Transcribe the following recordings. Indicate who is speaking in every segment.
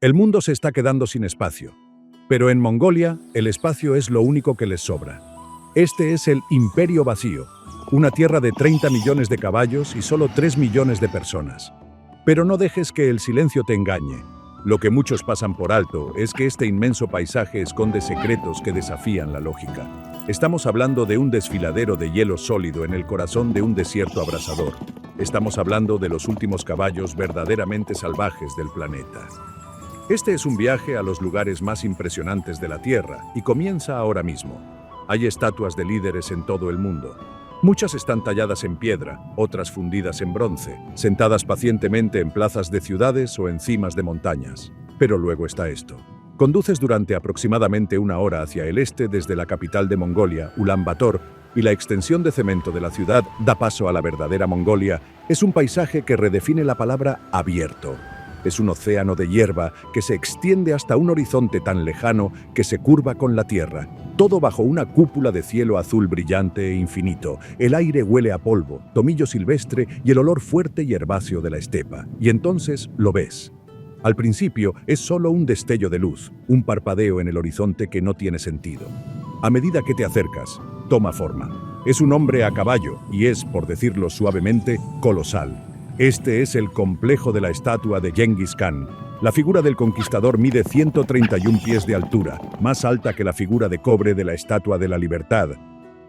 Speaker 1: El mundo se está quedando sin espacio, pero en Mongolia el espacio es lo único que les sobra. Este es el Imperio Vacío, una tierra de 30 millones de caballos y solo 3 millones de personas. Pero no dejes que el silencio te engañe. Lo que muchos pasan por alto es que este inmenso paisaje esconde secretos que desafían la lógica. Estamos hablando de un desfiladero de hielo sólido en el corazón de un desierto abrasador. Estamos hablando de los últimos caballos verdaderamente salvajes del planeta. Este es un viaje a los lugares más impresionantes de la Tierra y comienza ahora mismo. Hay estatuas de líderes en todo el mundo. Muchas están talladas en piedra, otras fundidas en bronce, sentadas pacientemente en plazas de ciudades o en cimas de montañas. Pero luego está esto. Conduces durante aproximadamente una hora hacia el este desde la capital de Mongolia, Ulan Bator, y la extensión de cemento de la ciudad da paso a la verdadera Mongolia. Es un paisaje que redefine la palabra abierto. Es un océano de hierba que se extiende hasta un horizonte tan lejano que se curva con la tierra, todo bajo una cúpula de cielo azul brillante e infinito. El aire huele a polvo, tomillo silvestre y el olor fuerte y herbáceo de la estepa. Y entonces lo ves. Al principio es solo un destello de luz, un parpadeo en el horizonte que no tiene sentido. A medida que te acercas, toma forma. Es un hombre a caballo y es, por decirlo suavemente, colosal. Este es el complejo de la estatua de Genghis Khan. La figura del conquistador mide 131 pies de altura, más alta que la figura de cobre de la Estatua de la Libertad.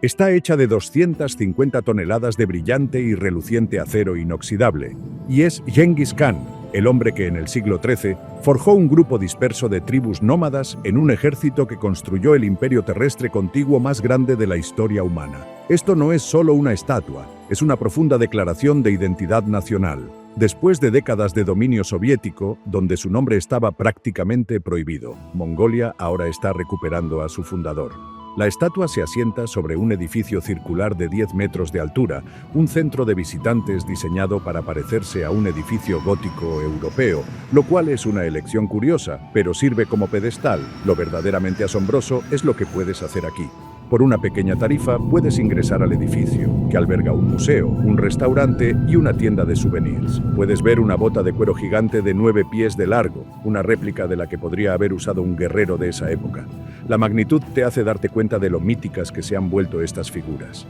Speaker 1: Está hecha de 250 toneladas de brillante y reluciente acero inoxidable. Y es Genghis Khan, el hombre que en el siglo XIII forjó un grupo disperso de tribus nómadas en un ejército que construyó el imperio terrestre contiguo más grande de la historia humana. Esto no es solo una estatua, es una profunda declaración de identidad nacional. Después de décadas de dominio soviético, donde su nombre estaba prácticamente prohibido, Mongolia ahora está recuperando a su fundador. La estatua se asienta sobre un edificio circular de 10 metros de altura, un centro de visitantes diseñado para parecerse a un edificio gótico europeo, lo cual es una elección curiosa, pero sirve como pedestal. Lo verdaderamente asombroso es lo que puedes hacer aquí. Por una pequeña tarifa puedes ingresar al edificio, que alberga un museo, un restaurante y una tienda de souvenirs. Puedes ver una bota de cuero gigante de 9 pies de largo, una réplica de la que podría haber usado un guerrero de esa época. La magnitud te hace darte cuenta de lo míticas que se han vuelto estas figuras.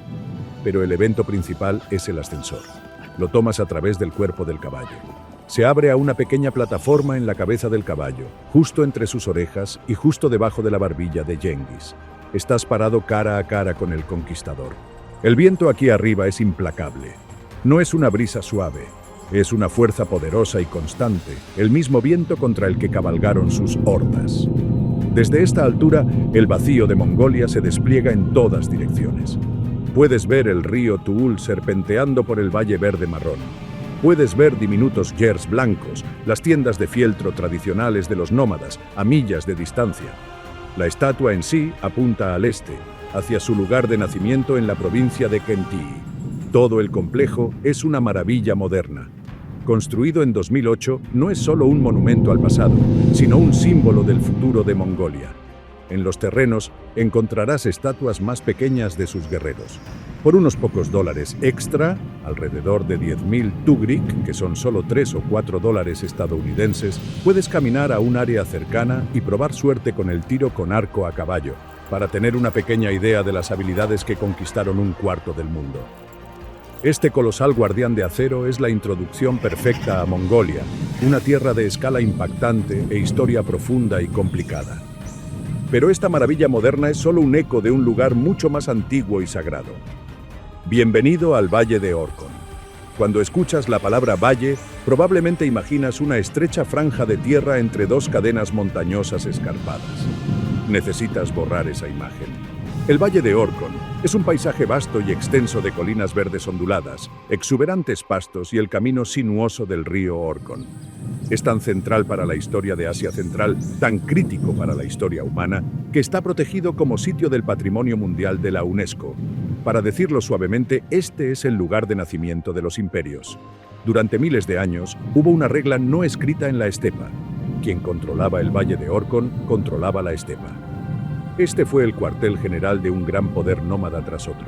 Speaker 1: Pero el evento principal es el ascensor. Lo tomas a través del cuerpo del caballo. Se abre a una pequeña plataforma en la cabeza del caballo, justo entre sus orejas y justo debajo de la barbilla de Genghis. Estás parado cara a cara con el conquistador. El viento aquí arriba es implacable. No es una brisa suave, es una fuerza poderosa y constante, el mismo viento contra el que cabalgaron sus hordas. Desde esta altura, el vacío de Mongolia se despliega en todas direcciones. Puedes ver el río Tuul serpenteando por el valle verde marrón. Puedes ver diminutos yers blancos, las tiendas de fieltro tradicionales de los nómadas, a millas de distancia. La estatua en sí apunta al este, hacia su lugar de nacimiento en la provincia de Khentii. Todo el complejo es una maravilla moderna. Construido en 2008, no es solo un monumento al pasado, sino un símbolo del futuro de Mongolia. En los terrenos encontrarás estatuas más pequeñas de sus guerreros. Por unos pocos dólares extra, alrededor de 10.000 tugrik, que son solo 3 o 4 dólares estadounidenses, puedes caminar a un área cercana y probar suerte con el tiro con arco a caballo, para tener una pequeña idea de las habilidades que conquistaron un cuarto del mundo. Este colosal guardián de acero es la introducción perfecta a Mongolia, una tierra de escala impactante e historia profunda y complicada. Pero esta maravilla moderna es solo un eco de un lugar mucho más antiguo y sagrado. Bienvenido al Valle de Orkhon. Cuando escuchas la palabra valle, probablemente imaginas una estrecha franja de tierra entre dos cadenas montañosas escarpadas. Necesitas borrar esa imagen. El Valle de Orkhon es un paisaje vasto y extenso de colinas verdes onduladas, exuberantes pastos y el camino sinuoso del río Orkhon. Es tan central para la historia de Asia Central, tan crítico para la historia humana, que está protegido como sitio del Patrimonio Mundial de la UNESCO. Para decirlo suavemente, este es el lugar de nacimiento de los imperios. Durante miles de años, hubo una regla no escrita en la estepa. Quien controlaba el valle de Orkhon, controlaba la estepa. Este fue el cuartel general de un gran poder nómada tras otro.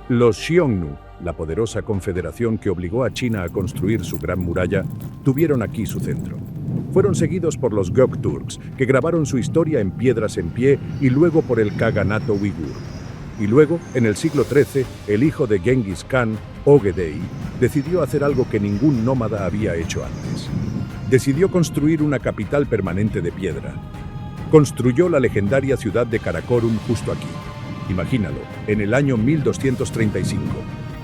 Speaker 1: Los Xiongnu, la poderosa confederación que obligó a China a construir su gran muralla, tuvieron aquí su centro. Fueron seguidos por los Gökturks, que grabaron su historia en piedras en pie, y luego por el Kaganato uigur. Y luego, en el siglo XIII, el hijo de Genghis Khan, Ogedei, decidió hacer algo que ningún nómada había hecho antes. Decidió construir una capital permanente de piedra. Construyó la legendaria ciudad de Karakorum justo aquí. Imagínalo, en el año 1235,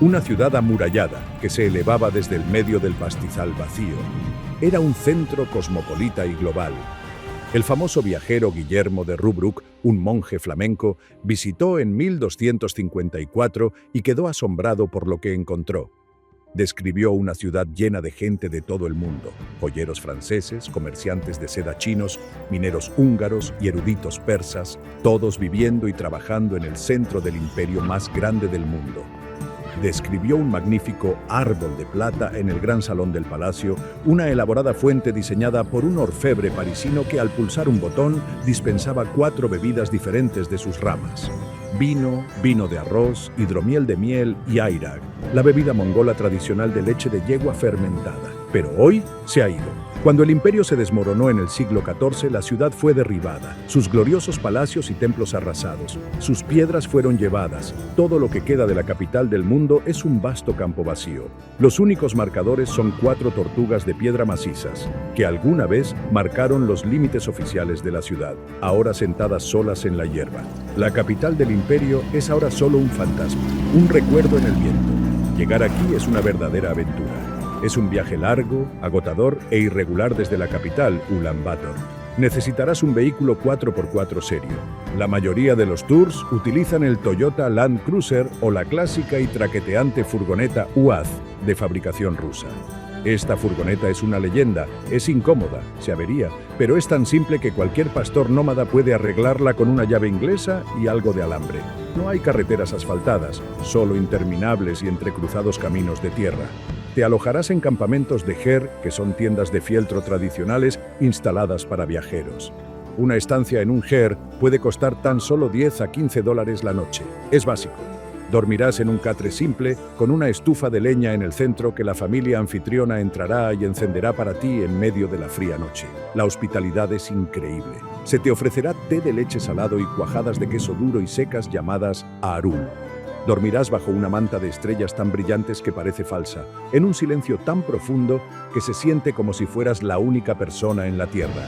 Speaker 1: una ciudad amurallada que se elevaba desde el medio del pastizal vacío. Era un centro cosmopolita y global. El famoso viajero Guillermo de Rubruck, un monje flamenco, visitó en 1254 y quedó asombrado por lo que encontró. Describió una ciudad llena de gente de todo el mundo, joyeros franceses, comerciantes de seda chinos, mineros húngaros y eruditos persas, todos viviendo y trabajando en el centro del imperio más grande del mundo. Describió un magnífico árbol de plata en el gran salón del palacio, una elaborada fuente diseñada por un orfebre parisino que al pulsar un botón dispensaba 4 bebidas diferentes de sus ramas. Vino, vino de arroz, hidromiel de miel y airag, la bebida mongola tradicional de leche de yegua fermentada. Pero hoy se ha ido. Cuando el imperio se desmoronó en el siglo XIV, la ciudad fue derribada, sus gloriosos palacios y templos arrasados, sus piedras fueron llevadas. Todo lo que queda de la capital del mundo es un vasto campo vacío. Los únicos marcadores son 4 tortugas de piedra macizas, que alguna vez marcaron los límites oficiales de la ciudad, ahora sentadas solas en la hierba. La capital del imperio es ahora solo un fantasma, un recuerdo en el viento. Llegar aquí es una verdadera aventura. Es un viaje largo, agotador e irregular desde la capital, Ulan Bator. Necesitarás un vehículo 4x4 serio. La mayoría de los tours utilizan el Toyota Land Cruiser o la clásica y traqueteante furgoneta UAZ de fabricación rusa. Esta furgoneta es una leyenda, es incómoda, se avería, pero es tan simple que cualquier pastor nómada puede arreglarla con una llave inglesa y algo de alambre. No hay carreteras asfaltadas, solo interminables y entrecruzados caminos de tierra. Te alojarás en campamentos de ger, que son tiendas de fieltro tradicionales instaladas para viajeros. Una estancia en un ger puede costar tan solo 10 a 15 dólares la noche. Es básico. Dormirás en un catre simple, con una estufa de leña en el centro que la familia anfitriona entrará y encenderá para ti en medio de la fría noche. La hospitalidad es increíble. Se te ofrecerá té de leche salado y cuajadas de queso duro y secas llamadas arul. Dormirás bajo una manta de estrellas tan brillantes que parece falsa, en un silencio tan profundo que se siente como si fueras la única persona en la tierra.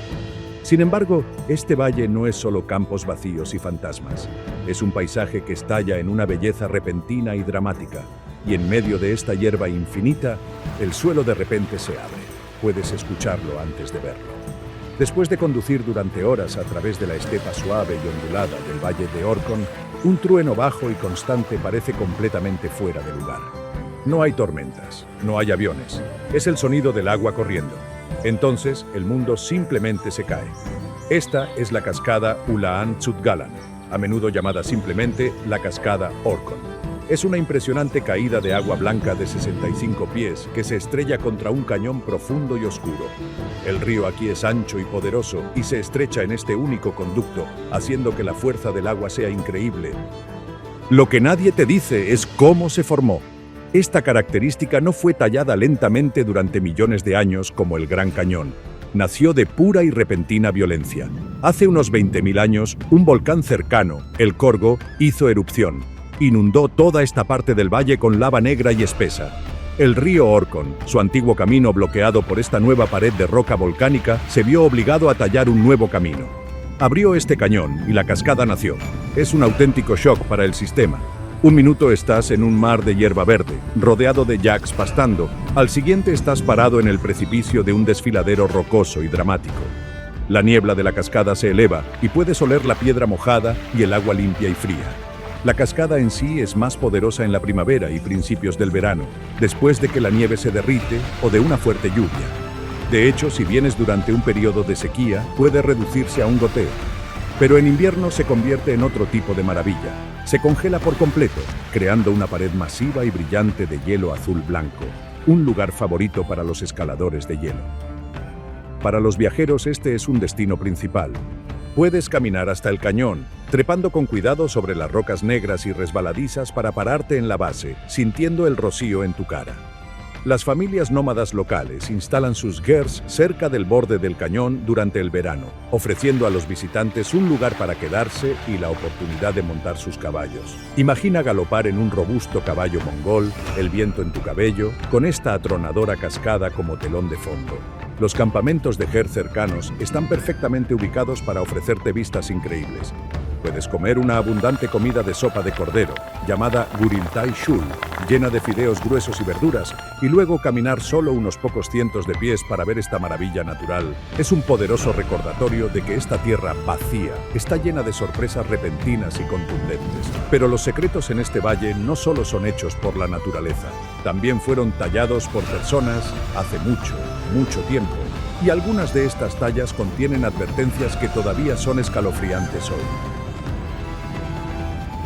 Speaker 1: Sin embargo, este valle no es solo campos vacíos y fantasmas. Es un paisaje que estalla en una belleza repentina y dramática. Y en medio de esta hierba infinita, el suelo de repente se abre. Puedes escucharlo antes de verlo. Después de conducir durante horas a través de la estepa suave y ondulada del valle de Orkhon, un trueno bajo y constante parece completamente fuera de lugar. No hay tormentas, no hay aviones. Es el sonido del agua corriendo. Entonces, el mundo simplemente se cae. Esta es la cascada Ulaan Tsutgalan, a menudo llamada simplemente la cascada Orkhon. Es una impresionante caída de agua blanca de 65 pies que se estrella contra un cañón profundo y oscuro. El río aquí es ancho y poderoso y se estrecha en este único conducto, haciendo que la fuerza del agua sea increíble. Lo que nadie te dice es cómo se formó. Esta característica no fue tallada lentamente durante millones de años como el Gran Cañón. Nació de pura y repentina violencia. Hace unos 20.000 años, un volcán cercano, el Corgo, hizo erupción. Inundó toda esta parte del valle con lava negra y espesa. El río Orkhon, su antiguo camino bloqueado por esta nueva pared de roca volcánica, se vio obligado a tallar un nuevo camino. Abrió este cañón y la cascada nació. Es un auténtico shock para el sistema. Un minuto estás en un mar de hierba verde, rodeado de yaks pastando. Al siguiente estás parado en el precipicio de un desfiladero rocoso y dramático. La niebla de la cascada se eleva y puedes oler la piedra mojada y el agua limpia y fría. La cascada en sí es más poderosa en la primavera y principios del verano, después de que la nieve se derrite o de una fuerte lluvia. De hecho, si vienes durante un periodo de sequía, puede reducirse a un goteo. Pero en invierno se convierte en otro tipo de maravilla. Se congela por completo, creando una pared masiva y brillante de hielo azul blanco, un lugar favorito para los escaladores de hielo. Para los viajeros este es un destino principal. Puedes caminar hasta el cañón, trepando con cuidado sobre las rocas negras y resbaladizas para pararte en la base, sintiendo el rocío en tu cara. Las familias nómadas locales instalan sus gers cerca del borde del cañón durante el verano, ofreciendo a los visitantes un lugar para quedarse y la oportunidad de montar sus caballos. Imagina galopar en un robusto caballo mongol, el viento en tu cabello, con esta atronadora cascada como telón de fondo. Los campamentos de ger cercanos están perfectamente ubicados para ofrecerte vistas increíbles. Puedes comer una abundante comida de sopa de cordero, llamada guriltai shul, llena de fideos gruesos y verduras, y luego caminar solo unos pocos cientos de pies para ver esta maravilla natural. Es un poderoso recordatorio de que esta tierra vacía está llena de sorpresas repentinas y contundentes. Pero los secretos en este valle no solo son hechos por la naturaleza, también fueron tallados por personas hace mucho, mucho tiempo, y algunas de estas tallas contienen advertencias que todavía son escalofriantes hoy.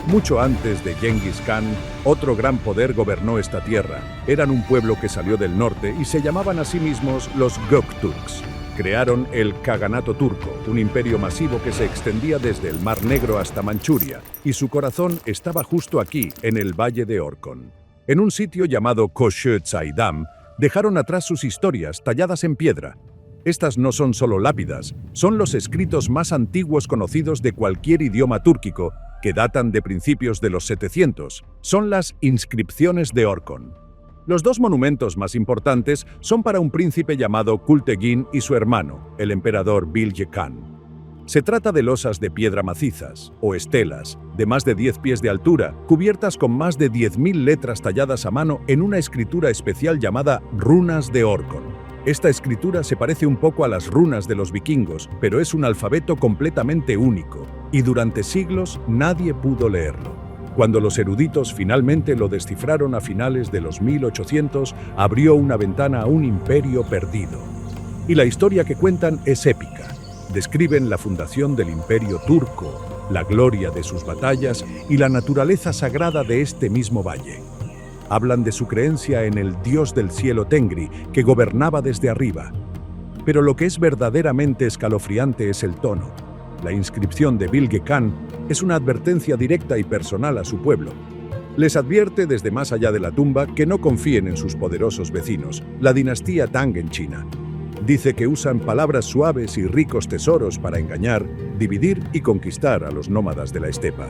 Speaker 1: Mucho antes de Genghis Khan, otro gran poder gobernó esta tierra. Eran un pueblo que salió del norte y se llamaban a sí mismos los Gökturks. Crearon el Kaganato turco, un imperio masivo que se extendía desde el Mar Negro hasta Manchuria, y su corazón estaba justo aquí, en el Valle de Orkhon. En un sitio llamado Koshut-Saidam, dejaron atrás sus historias talladas en piedra. Estas no son solo lápidas, son los escritos más antiguos conocidos de cualquier idioma túrquico, que datan de principios de los 700, son las inscripciones de Orkhon. Los dos monumentos más importantes son para un príncipe llamado Kultegin y su hermano, el emperador Bilge Khan. Se trata de losas de piedra macizas, o estelas, de más de 10 pies de altura, cubiertas con más de 10.000 letras talladas a mano en una escritura especial llamada Runas de Orkhon. Esta escritura se parece un poco a las runas de los vikingos, pero es un alfabeto completamente único, y durante siglos nadie pudo leerlo. Cuando los eruditos finalmente lo descifraron a finales de los 1800, abrió una ventana a un imperio perdido. Y la historia que cuentan es épica. Describen la fundación del imperio turco, la gloria de sus batallas y la naturaleza sagrada de este mismo valle. Hablan de su creencia en el dios del cielo Tengri, que gobernaba desde arriba. Pero lo que es verdaderamente escalofriante es el tono. La inscripción de Bilge Khan es una advertencia directa y personal a su pueblo. Les advierte desde más allá de la tumba que no confíen en sus poderosos vecinos, la dinastía Tang en China. Dice que usan palabras suaves y ricos tesoros para engañar, dividir y conquistar a los nómadas de la estepa.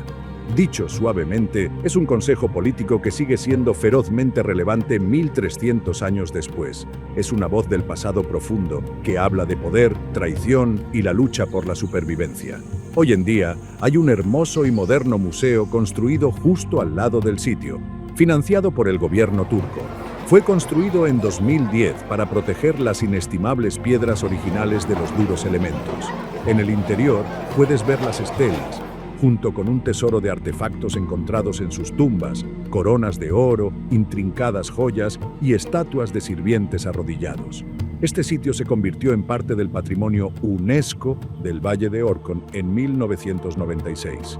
Speaker 1: Dicho suavemente, es un consejo político que sigue siendo ferozmente relevante 1300 años después. Es una voz del pasado profundo que habla de poder, traición y la lucha por la supervivencia. Hoy en día, hay un hermoso y moderno museo construido justo al lado del sitio, financiado por el gobierno turco. Fue construido en 2010 para proteger las inestimables piedras originales de los duros elementos. En el interior puedes ver las estelas, junto con un tesoro de artefactos encontrados en sus tumbas, coronas de oro, intrincadas joyas y estatuas de sirvientes arrodillados. Este sitio se convirtió en parte del patrimonio UNESCO del Valle de Orkhon en 1996.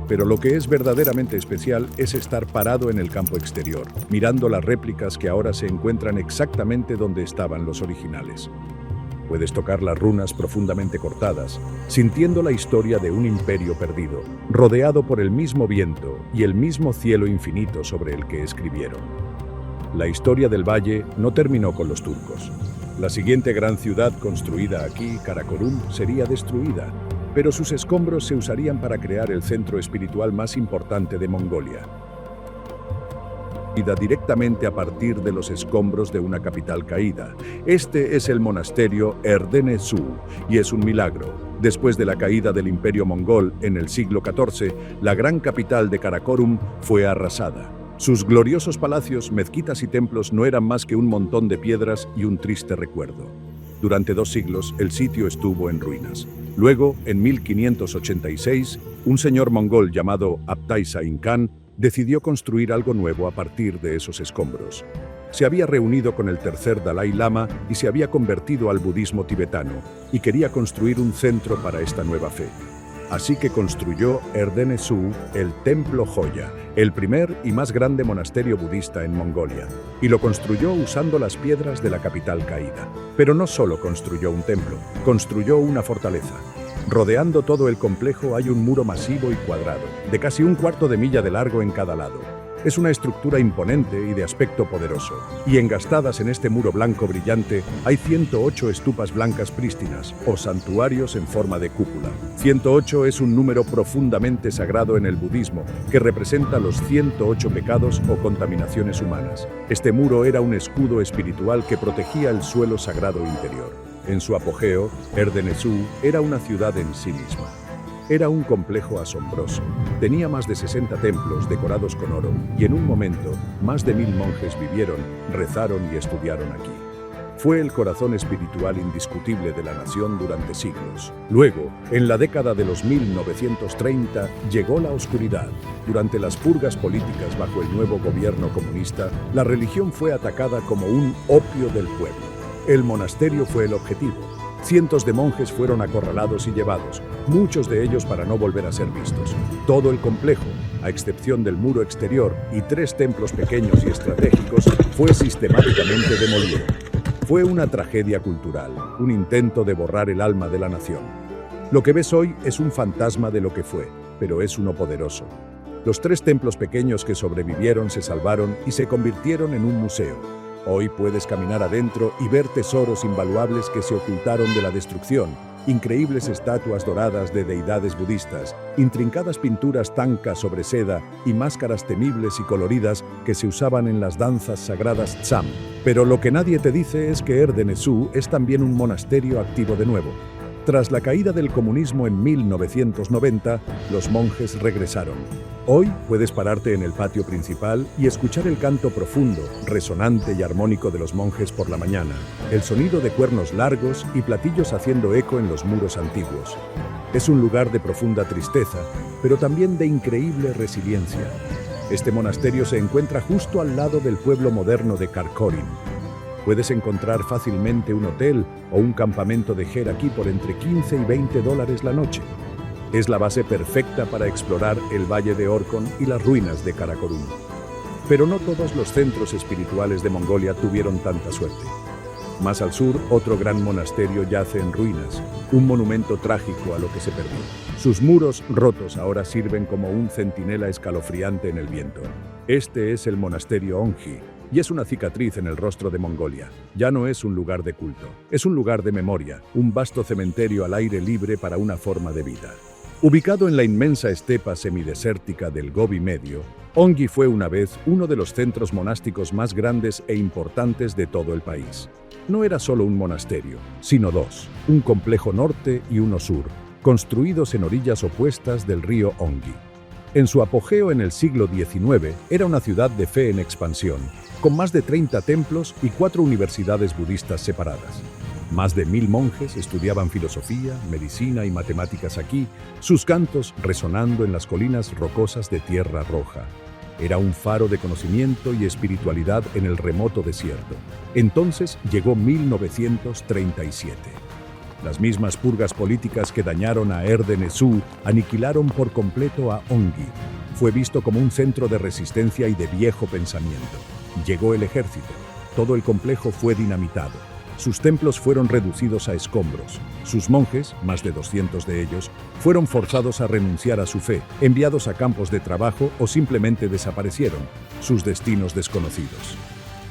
Speaker 1: Pero lo que es verdaderamente especial es estar parado en el campo exterior, mirando las réplicas que ahora se encuentran exactamente donde estaban los originales. Puedes tocar las runas profundamente cortadas, sintiendo la historia de un imperio perdido, rodeado por el mismo viento y el mismo cielo infinito sobre el que escribieron. La historia del valle no terminó con los turcos. La siguiente gran ciudad construida aquí, Karakorum, sería destruida, pero sus escombros se usarían para crear el centro espiritual más importante de Mongolia. Directamente a partir de los escombros de una capital caída. Este es el monasterio Erdene-Su, y es un milagro. Después de la caída del Imperio Mongol en el siglo XIV, la gran capital de Karakorum fue arrasada. Sus gloriosos palacios, mezquitas y templos no eran más que un montón de piedras y un triste recuerdo. Durante 2 siglos, el sitio estuvo en ruinas. Luego, en 1586, un señor mongol llamado Abtai Sain Khan decidió construir algo nuevo a partir de esos escombros. Se había reunido con el tercer Dalai Lama y se había convertido al budismo tibetano, y quería construir un centro para esta nueva fe. Así que construyó Erdenesú, el Templo Joya, el primer y más grande monasterio budista en Mongolia, y lo construyó usando las piedras de la capital caída. Pero no solo construyó un templo, construyó una fortaleza. Rodeando todo el complejo hay un muro masivo y cuadrado, de casi un cuarto de milla de largo en cada lado. Es una estructura imponente y de aspecto poderoso, y engastadas en este muro blanco brillante hay 108 estupas blancas prístinas, o santuarios en forma de cúpula. 108 es un número profundamente sagrado en el budismo, que representa los 108 pecados o contaminaciones humanas. Este muro era un escudo espiritual que protegía el suelo sagrado interior. En su apogeo, Erdenesú era una ciudad en sí misma. Era un complejo asombroso. Tenía más de 60 templos decorados con oro y en un momento, más de 1000 monjes vivieron, rezaron y estudiaron aquí. Fue el corazón espiritual indiscutible de la nación durante siglos. Luego, en la década de los 1930, llegó la oscuridad. Durante las purgas políticas bajo el nuevo gobierno comunista, la religión fue atacada como un opio del pueblo. El monasterio fue el objetivo. Cientos de monjes fueron acorralados y llevados, muchos de ellos para no volver a ser vistos. Todo el complejo, a excepción del muro exterior y 3 templos pequeños y estratégicos, fue sistemáticamente demolido. Fue una tragedia cultural, un intento de borrar el alma de la nación. Lo que ves hoy es un fantasma de lo que fue, pero es uno poderoso. Los 3 templos pequeños que sobrevivieron se salvaron y se convirtieron en un museo. Hoy puedes caminar adentro y ver tesoros invaluables que se ocultaron de la destrucción, increíbles estatuas doradas de deidades budistas, intrincadas pinturas tanka sobre seda y máscaras temibles y coloridas que se usaban en las danzas sagradas Tsam. Pero lo que nadie te dice es que Erdenesú es también un monasterio activo de nuevo. Tras la caída del comunismo en 1990, los monjes regresaron. Hoy puedes pararte en el patio principal y escuchar el canto profundo, resonante y armónico de los monjes por la mañana, el sonido de cuernos largos y platillos haciendo eco en los muros antiguos. Es un lugar de profunda tristeza, pero también de increíble resiliencia. Este monasterio se encuentra justo al lado del pueblo moderno de Karkorin. Puedes encontrar fácilmente un hotel o un campamento de Ger aquí por entre $15 y $20 la noche. Es la base perfecta para explorar el Valle de Orkhon y las ruinas de Karakorum. Pero no todos los centros espirituales de Mongolia tuvieron tanta suerte. Más al sur, otro gran monasterio yace en ruinas, un monumento trágico a lo que se perdió. Sus muros rotos ahora sirven como un centinela escalofriante en el viento. Este es el monasterio Ongi, y es una cicatriz en el rostro de Mongolia. Ya no es un lugar de culto, es un lugar de memoria, un vasto cementerio al aire libre para una forma de vida. Ubicado en la inmensa estepa semidesértica del Gobi Medio, Ongi fue una vez uno de los centros monásticos más grandes e importantes de todo el país. No era solo un monasterio, sino 2, un complejo norte y uno sur, construidos en orillas opuestas del río Ongi. En su apogeo en el siglo XIX, era una ciudad de fe en expansión, con más de 30 templos y 4 universidades budistas separadas. Más de 1000 monjes estudiaban filosofía, medicina y matemáticas aquí, sus cantos resonando en las colinas rocosas de Tierra Roja. Era un faro de conocimiento y espiritualidad en el remoto desierto. Entonces llegó 1937. Las mismas purgas políticas que dañaron a Erdenesú aniquilaron por completo a Ongi. Fue visto como un centro de resistencia y de viejo pensamiento. Llegó el ejército. Todo el complejo fue dinamitado. Sus templos fueron reducidos a escombros. Sus monjes, más de 200 de ellos, fueron forzados a renunciar a su fe, enviados a campos de trabajo o simplemente desaparecieron, sus destinos desconocidos.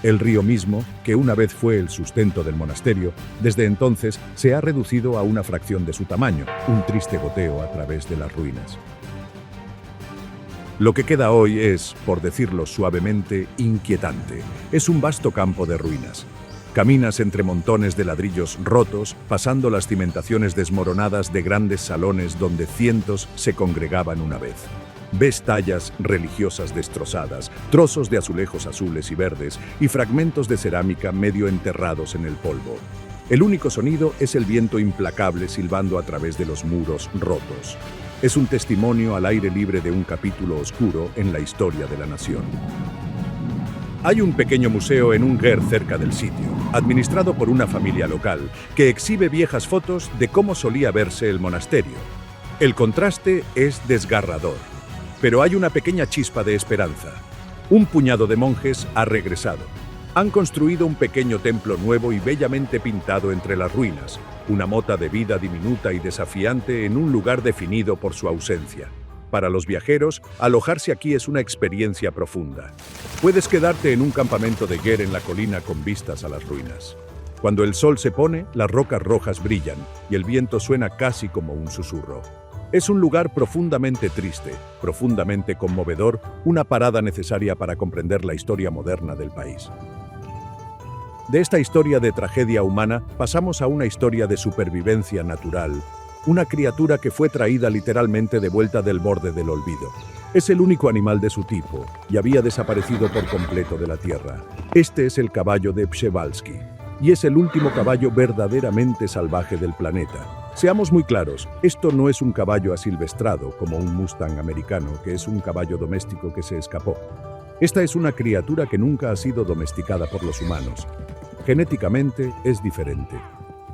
Speaker 1: El río mismo, que una vez fue el sustento del monasterio, desde entonces se ha reducido a una fracción de su tamaño, un triste goteo a través de las ruinas. Lo que queda hoy es, por decirlo suavemente, inquietante. Es un vasto campo de ruinas. Caminas entre montones de ladrillos rotos, pasando las cimentaciones desmoronadas de grandes salones donde cientos se congregaban una vez. Ves tallas religiosas destrozadas, trozos de azulejos azules y verdes y fragmentos de cerámica medio enterrados en el polvo. El único sonido es el viento implacable silbando a través de los muros rotos. Es un testimonio al aire libre de un capítulo oscuro en la historia de la nación. Hay un pequeño museo en un ger cerca del sitio, administrado por una familia local, que exhibe viejas fotos de cómo solía verse el monasterio. El contraste es desgarrador, pero hay una pequeña chispa de esperanza. Un puñado de monjes ha regresado. Han construido un pequeño templo nuevo y bellamente pintado entre las ruinas, una mota de vida diminuta y desafiante en un lugar definido por su ausencia. Para los viajeros, alojarse aquí es una experiencia profunda. Puedes quedarte en un campamento de ger en la colina con vistas a las ruinas. Cuando el sol se pone, las rocas rojas brillan y el viento suena casi como un susurro. Es un lugar profundamente triste, profundamente conmovedor, una parada necesaria para comprender la historia moderna del país. De esta historia de tragedia humana pasamos a una historia de supervivencia natural, una criatura que fue traída literalmente de vuelta del borde del olvido. Es el único animal de su tipo y había desaparecido por completo de la tierra. Este es el caballo de Przewalski y es el último caballo verdaderamente salvaje del planeta. Seamos muy claros, esto no es un caballo asilvestrado como un Mustang americano, que es un caballo doméstico que se escapó. Esta es una criatura que nunca ha sido domesticada por los humanos. Genéticamente es diferente.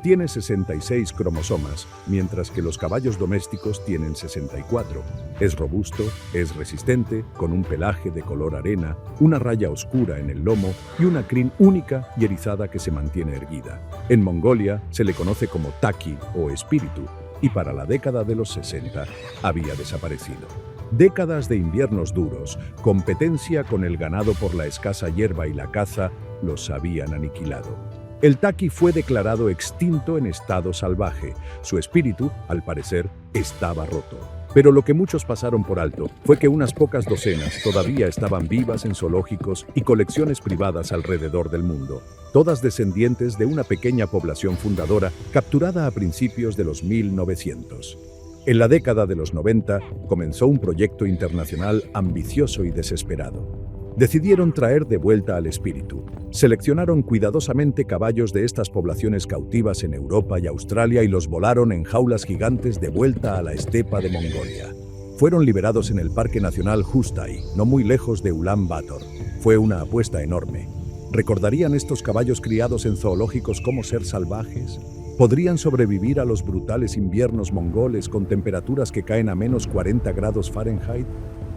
Speaker 1: Tiene 66 cromosomas, mientras que los caballos domésticos tienen 64. Es robusto, es resistente, con un pelaje de color arena, una raya oscura en el lomo y una crin única y erizada que se mantiene erguida. En Mongolia se le conoce como taki o espíritu, y para la década de los 60 había desaparecido. Décadas de inviernos duros, competencia con el ganado por la escasa hierba y la caza, los habían aniquilado. El taki fue declarado extinto en estado salvaje. Su espíritu, al parecer, estaba roto. Pero lo que muchos pasaron por alto fue que unas pocas docenas todavía estaban vivas en zoológicos y colecciones privadas alrededor del mundo, todas descendientes de una pequeña población fundadora capturada a principios de los 1900. En la década de los 90 comenzó un proyecto internacional ambicioso y desesperado. Decidieron traer de vuelta al espíritu. Seleccionaron cuidadosamente caballos de estas poblaciones cautivas en Europa y Australia y los volaron en jaulas gigantes de vuelta a la estepa de Mongolia. Fueron liberados en el Parque Nacional Hustai, no muy lejos de Ulan Bator. Fue una apuesta enorme. ¿Recordarían estos caballos criados en zoológicos cómo ser salvajes? ¿Podrían sobrevivir a los brutales inviernos mongoles con temperaturas que caen a menos 40 grados Fahrenheit?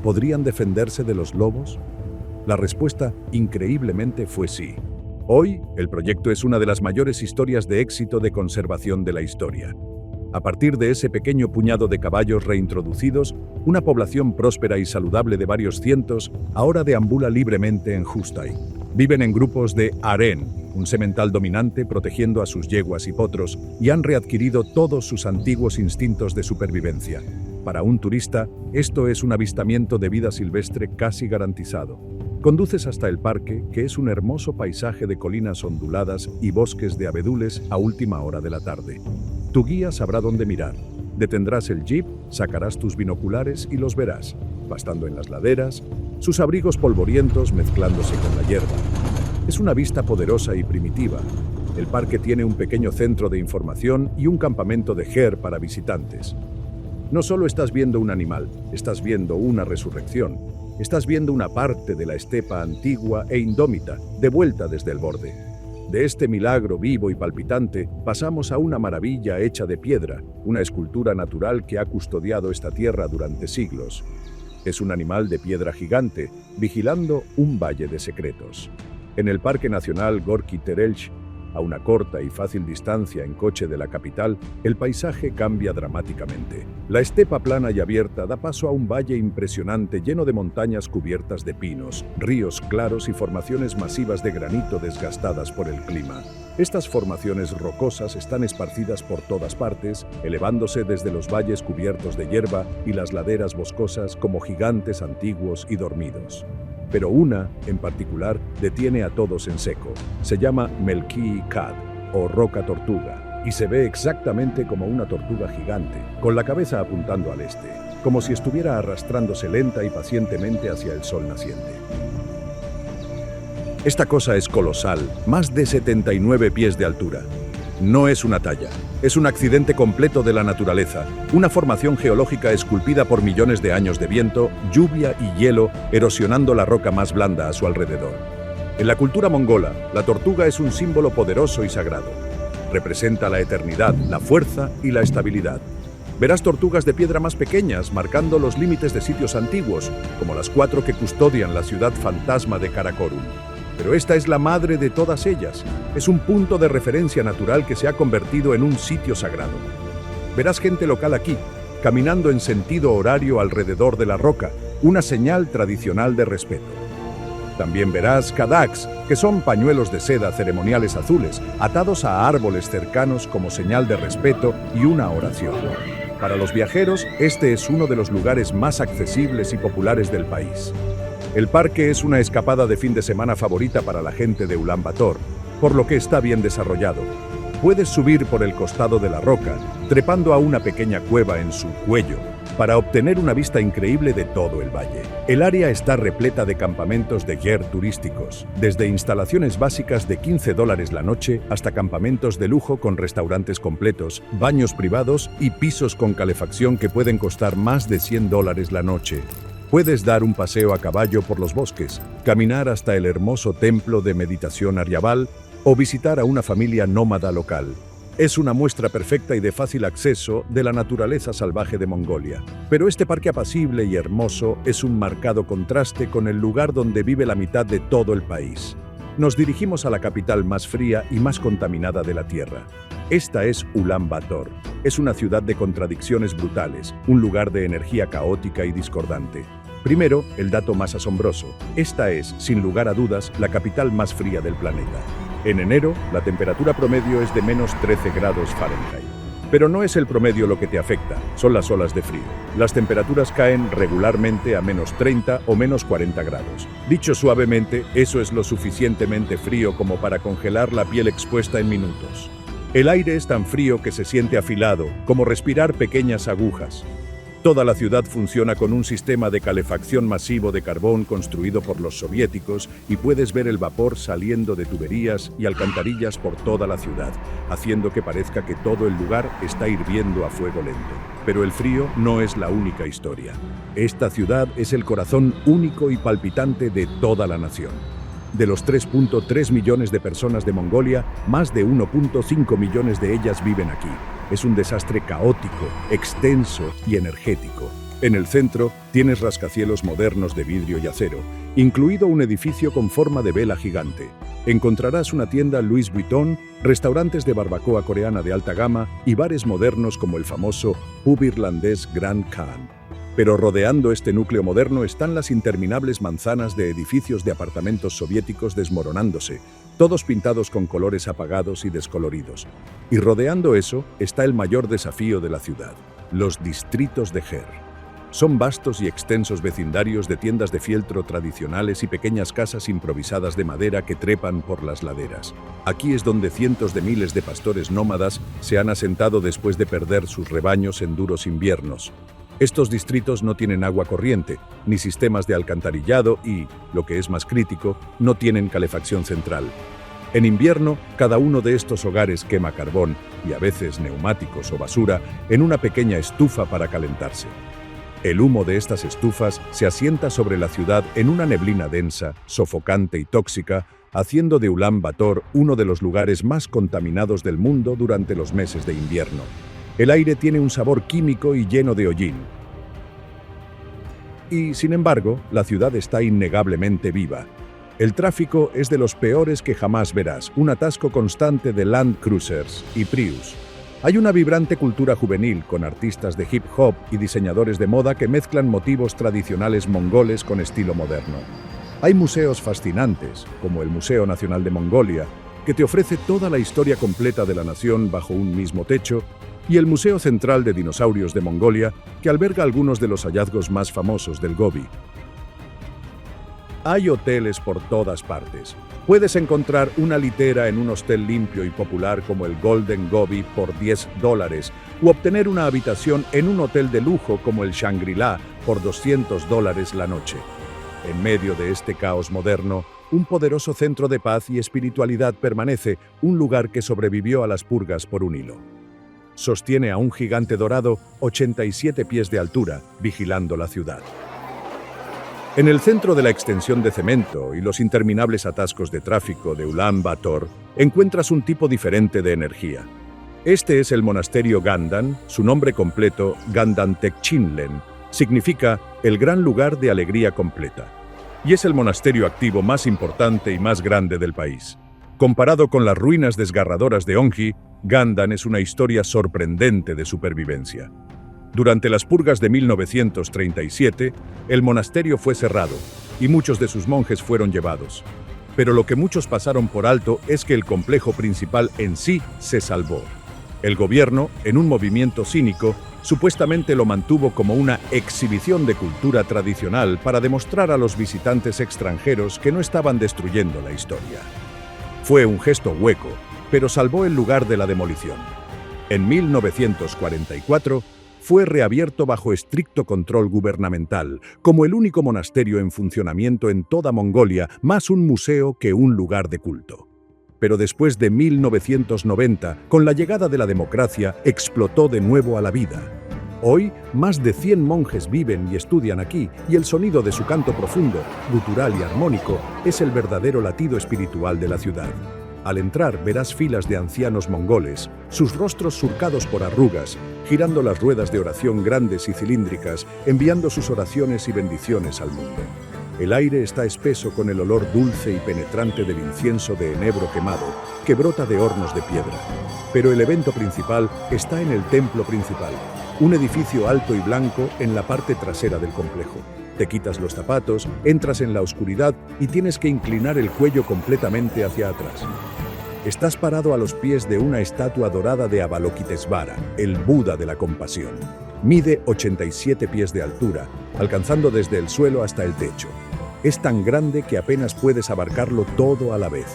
Speaker 1: ¿Podrían defenderse de los lobos? La respuesta, increíblemente, fue sí. Hoy, el proyecto es una de las mayores historias de éxito de conservación de la historia. A partir de ese pequeño puñado de caballos reintroducidos, una población próspera y saludable de varios cientos ahora deambula libremente en Hustai. Viven en grupos de harén, un semental dominante protegiendo a sus yeguas y potros, y han readquirido todos sus antiguos instintos de supervivencia. Para un turista, esto es un avistamiento de vida silvestre casi garantizado. Conduces hasta el parque, que es un hermoso paisaje de colinas onduladas y bosques de abedules a última hora de la tarde. Tu guía sabrá dónde mirar. Detendrás el jeep, sacarás tus binoculares y los verás, pastando en las laderas, sus abrigos polvorientos mezclándose con la hierba. Es una vista poderosa y primitiva. El parque tiene un pequeño centro de información y un campamento de ger para visitantes. No solo estás viendo un animal, estás viendo una resurrección. Estás viendo una parte de la estepa antigua e indómita, de vuelta desde el borde. De este milagro vivo y palpitante, pasamos a una maravilla hecha de piedra, una escultura natural que ha custodiado esta tierra durante siglos. Es un animal de piedra gigante, vigilando un valle de secretos. En el Parque Nacional Gorky Terelch, a una corta y fácil distancia en coche de la capital, el paisaje cambia dramáticamente. La estepa plana y abierta da paso a un valle impresionante lleno de montañas cubiertas de pinos, ríos claros y formaciones masivas de granito desgastadas por el clima. Estas formaciones rocosas están esparcidas por todas partes, elevándose desde los valles cubiertos de hierba y las laderas boscosas como gigantes antiguos y dormidos. Pero una, en particular, detiene a todos en seco. Se llama Melki Kad, o roca tortuga, y se ve exactamente como una tortuga gigante, con la cabeza apuntando al este, como si estuviera arrastrándose lenta y pacientemente hacia el sol naciente. Esta cosa es colosal, más de 79 pies de altura. No es una talla, es un accidente completo de la naturaleza, una formación geológica esculpida por millones de años de viento, lluvia y hielo, erosionando la roca más blanda a su alrededor. En la cultura mongola, la tortuga es un símbolo poderoso y sagrado. Representa la eternidad, la fuerza y la estabilidad. Verás tortugas de piedra más pequeñas, marcando los límites de sitios antiguos, como las 4 que custodian la ciudad fantasma de Karakorum. Pero esta es la madre de todas ellas. Es un punto de referencia natural que se ha convertido en un sitio sagrado. Verás gente local aquí, caminando en sentido horario alrededor de la roca, una señal tradicional de respeto. También verás kadaks, que son pañuelos de seda ceremoniales azules, atados a árboles cercanos como señal de respeto y una oración. Para los viajeros, este es uno de los lugares más accesibles y populares del país. El parque es una escapada de fin de semana favorita para la gente de Ulan Bator, por lo que está bien desarrollado. Puedes subir por el costado de la roca, trepando a una pequeña cueva en su cuello, para obtener una vista increíble de todo el valle. El área está repleta de campamentos de ger turísticos, desde instalaciones básicas de $15 la noche hasta campamentos de lujo con restaurantes completos, baños privados y pisos con calefacción que pueden costar más de $100 la noche. Puedes dar un paseo a caballo por los bosques, caminar hasta el hermoso templo de meditación Aryabal o visitar a una familia nómada local. Es una muestra perfecta y de fácil acceso de la naturaleza salvaje de Mongolia. Pero este parque apacible y hermoso es un marcado contraste con el lugar donde vive la mitad de todo el país. Nos dirigimos a la capital más fría y más contaminada de la Tierra. Esta es Ulan Bator. Es una ciudad de contradicciones brutales, un lugar de energía caótica y discordante. Primero, el dato más asombroso. Esta es, sin lugar a dudas, la capital más fría del planeta. En enero, la temperatura promedio es de menos 13 grados Fahrenheit. Pero no es el promedio lo que te afecta, son las olas de frío. Las temperaturas caen regularmente a menos 30 o menos 40 grados. Dicho suavemente, eso es lo suficientemente frío como para congelar la piel expuesta en minutos. El aire es tan frío que se siente afilado, como respirar pequeñas agujas. Toda la ciudad funciona con un sistema de calefacción masivo de carbón construido por los soviéticos y puedes ver el vapor saliendo de tuberías y alcantarillas por toda la ciudad, haciendo que parezca que todo el lugar está hirviendo a fuego lento. Pero el frío no es la única historia. Esta ciudad es el corazón único y palpitante de toda la nación. De los 3.3 millones de personas de Mongolia, más de 1.5 millones de ellas viven aquí. Es un desastre caótico, extenso y energético. En el centro tienes rascacielos modernos de vidrio y acero, incluido un edificio con forma de vela gigante. Encontrarás una tienda Louis Vuitton, restaurantes de barbacoa coreana de alta gama y bares modernos como el famoso pub irlandés Grand Khan. Pero rodeando este núcleo moderno están las interminables manzanas de edificios de apartamentos soviéticos desmoronándose, todos pintados con colores apagados y descoloridos. Y rodeando eso está el mayor desafío de la ciudad, los distritos de ger. Son vastos y extensos vecindarios de tiendas de fieltro tradicionales y pequeñas casas improvisadas de madera que trepan por las laderas. Aquí es donde cientos de miles de pastores nómadas se han asentado después de perder sus rebaños en duros inviernos. Estos distritos no tienen agua corriente, ni sistemas de alcantarillado y, lo que es más crítico, no tienen calefacción central. En invierno, cada uno de estos hogares quema carbón, y a veces neumáticos o basura, en una pequeña estufa para calentarse. El humo de estas estufas se asienta sobre la ciudad en una neblina densa, sofocante y tóxica, haciendo de Ulan Bator uno de los lugares más contaminados del mundo durante los meses de invierno. El aire tiene un sabor químico y lleno de hollín. Y, sin embargo, la ciudad está innegablemente viva. El tráfico es de los peores que jamás verás, un atasco constante de Land Cruisers y Prius. Hay una vibrante cultura juvenil con artistas de hip hop y diseñadores de moda que mezclan motivos tradicionales mongoles con estilo moderno. Hay museos fascinantes, como el Museo Nacional de Mongolia, que te ofrece toda la historia completa de la nación bajo un mismo techo, y el Museo Central de Dinosaurios de Mongolia, que alberga algunos de los hallazgos más famosos del Gobi. Hay hoteles por todas partes. Puedes encontrar una litera en un hostel limpio y popular como el Golden Gobi por $10, u obtener una habitación en un hotel de lujo como el Shangri-La por $200 la noche. En medio de este caos moderno, un poderoso centro de paz y espiritualidad permanece, un lugar que sobrevivió a las purgas por un hilo. Sostiene a un gigante dorado 87 pies de altura, vigilando la ciudad. En el centro de la extensión de cemento y los interminables atascos de tráfico de Ulan Bator, encuentras un tipo diferente de energía. Este es el monasterio Gandan, su nombre completo, Gandan Tekchinlen, significa el gran lugar de alegría completa. Y es el monasterio activo más importante y más grande del país. Comparado con las ruinas desgarradoras de Onji, Gandan es una historia sorprendente de supervivencia. Durante las purgas de 1937, el monasterio fue cerrado y muchos de sus monjes fueron llevados. Pero lo que muchos pasaron por alto es que el complejo principal en sí se salvó. El gobierno, en un movimiento cínico, supuestamente lo mantuvo como una exhibición de cultura tradicional para demostrar a los visitantes extranjeros que no estaban destruyendo la historia. Fue un gesto hueco, pero salvó el lugar de la demolición. En 1944, fue reabierto bajo estricto control gubernamental, como el único monasterio en funcionamiento en toda Mongolia, más un museo que un lugar de culto. Pero después de 1990, con la llegada de la democracia, explotó de nuevo a la vida. Hoy, más de 100 monjes viven y estudian aquí, y el sonido de su canto profundo, gutural y armónico, es el verdadero latido espiritual de la ciudad. Al entrar verás filas de ancianos mongoles, sus rostros surcados por arrugas, girando las ruedas de oración grandes y cilíndricas, enviando sus oraciones y bendiciones al mundo. El aire está espeso con el olor dulce y penetrante del incienso de enebro quemado, que brota de hornos de piedra. Pero el evento principal está en el templo principal, un edificio alto y blanco en la parte trasera del complejo. Te quitas los zapatos, entras en la oscuridad y tienes que inclinar el cuello completamente hacia atrás. Estás parado a los pies de una estatua dorada de Avalokitesvara, el Buda de la compasión. Mide 87 pies de altura, alcanzando desde el suelo hasta el techo. Es tan grande que apenas puedes abarcarlo todo a la vez.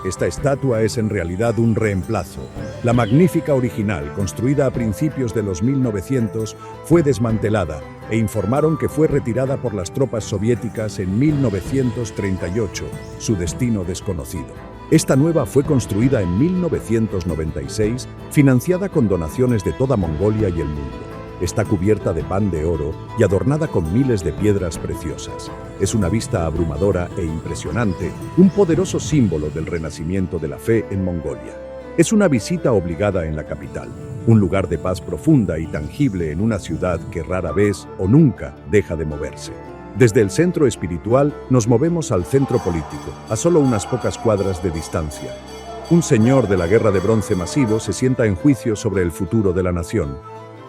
Speaker 1: Esta estatua es en realidad un reemplazo. La magnífica original, construida a principios de los 1900, fue desmantelada e informaron que fue retirada por las tropas soviéticas en 1938, su destino desconocido. Esta nueva fue construida en 1996, financiada con donaciones de toda Mongolia y el mundo. Está cubierta de pan de oro y adornada con miles de piedras preciosas. Es una vista abrumadora e impresionante, un poderoso símbolo del renacimiento de la fe en Mongolia. Es una visita obligada en la capital, un lugar de paz profunda y tangible en una ciudad que rara vez o nunca deja de moverse. Desde el centro espiritual nos movemos al centro político, a solo unas pocas cuadras de distancia. Un señor de la Guerra de Bronce masivo se sienta en juicio sobre el futuro de la nación.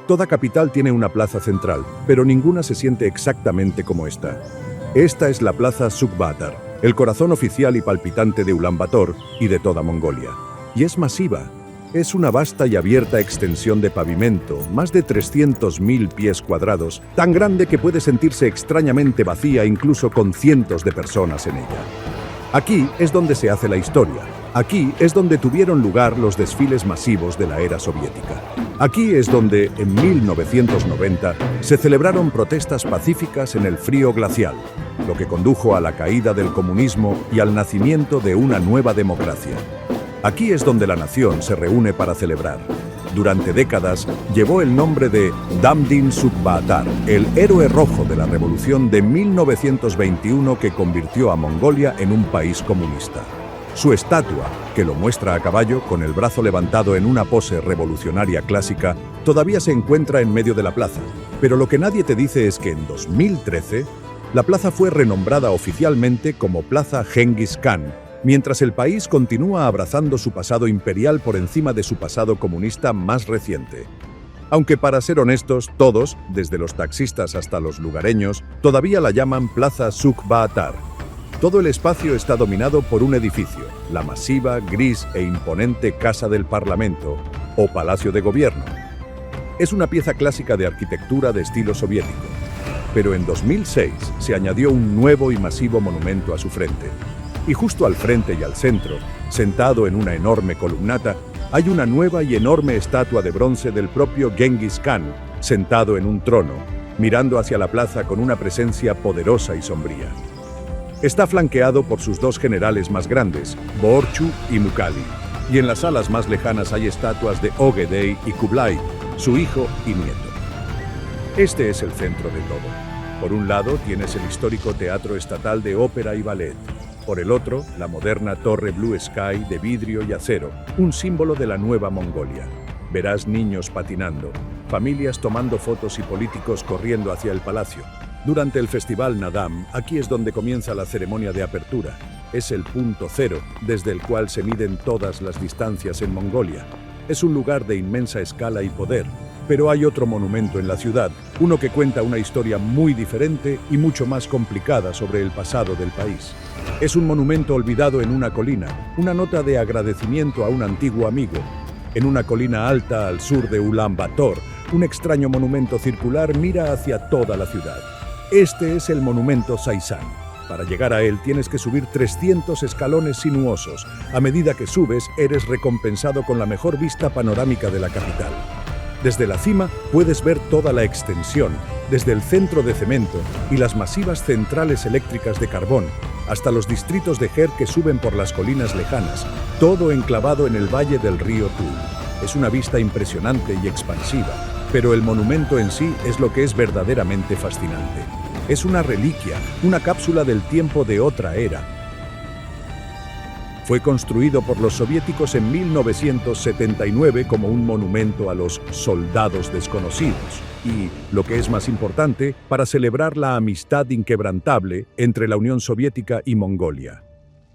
Speaker 1: Toda capital tiene una plaza central, pero ninguna se siente exactamente como esta. Esta es la plaza Sukh-Baatar, el corazón oficial y palpitante de Ulan Bator y de toda Mongolia. Y es masiva. Es una vasta y abierta extensión de pavimento, más de 300.000 pies cuadrados, tan grande que puede sentirse extrañamente vacía incluso con cientos de personas en ella. Aquí es donde se hace la historia. Aquí es donde tuvieron lugar los desfiles masivos de la era soviética. Aquí es donde, en 1990, se celebraron protestas pacíficas en el frío glacial, lo que condujo a la caída del comunismo y al nacimiento de una nueva democracia. Aquí es donde la nación se reúne para celebrar. Durante décadas llevó el nombre de Damdin Sukh-Baatar, el héroe rojo de la revolución de 1921 que convirtió a Mongolia en un país comunista. Su estatua, que lo muestra a caballo con el brazo levantado en una pose revolucionaria clásica, todavía se encuentra en medio de la plaza. Pero lo que nadie te dice es que en 2013, la plaza fue renombrada oficialmente como Plaza Genghis Khan, mientras el país continúa abrazando su pasado imperial por encima de su pasado comunista más reciente. Aunque para ser honestos, todos, desde los taxistas hasta los lugareños, todavía la llaman Plaza Sukh-Baatar. Todo el espacio está dominado por un edificio, la masiva, gris e imponente Casa del Parlamento, o Palacio de Gobierno. Es una pieza clásica de arquitectura de estilo soviético, pero en 2006 se añadió un nuevo y masivo monumento a su frente. Y justo al frente y al centro, sentado en una enorme columnata, hay una nueva y enorme estatua de bronce del propio Genghis Khan, sentado en un trono, mirando hacia la plaza con una presencia poderosa y sombría. Está flanqueado por sus dos generales más grandes, Boorchu y Mukhali, y en las salas más lejanas hay estatuas de Ogedei y Kublai, su hijo y nieto. Este es el centro de todo. Por un lado tienes el histórico Teatro Estatal de Ópera y Ballet. Por el otro, la moderna Torre Blue Sky de vidrio y acero, un símbolo de la nueva Mongolia. Verás niños patinando, familias tomando fotos y políticos corriendo hacia el palacio. Durante el Festival Nadam, aquí es donde comienza la ceremonia de apertura. Es el punto cero, desde el cual se miden todas las distancias en Mongolia. Es un lugar de inmensa escala y poder, pero hay otro monumento en la ciudad, uno que cuenta una historia muy diferente y mucho más complicada sobre el pasado del país. Es un monumento olvidado en una colina, una nota de agradecimiento a un antiguo amigo. En una colina alta al sur de Ulan Bator, un extraño monumento circular mira hacia toda la ciudad. Este es el monumento Saisán. Para llegar a él tienes que subir 300 escalones sinuosos. A medida que subes, eres recompensado con la mejor vista panorámica de la capital. Desde la cima puedes ver toda la extensión, desde el centro de cemento y las masivas centrales eléctricas de carbón, hasta los distritos de Ger que suben por las colinas lejanas, todo enclavado en el valle del río Tul. Es una vista impresionante y expansiva, pero el monumento en sí es lo que es verdaderamente fascinante. Es una reliquia, una cápsula del tiempo de otra era. Fue construido por los soviéticos en 1979 como un monumento a los soldados desconocidos y, lo que es más importante, para celebrar la amistad inquebrantable entre la Unión Soviética y Mongolia.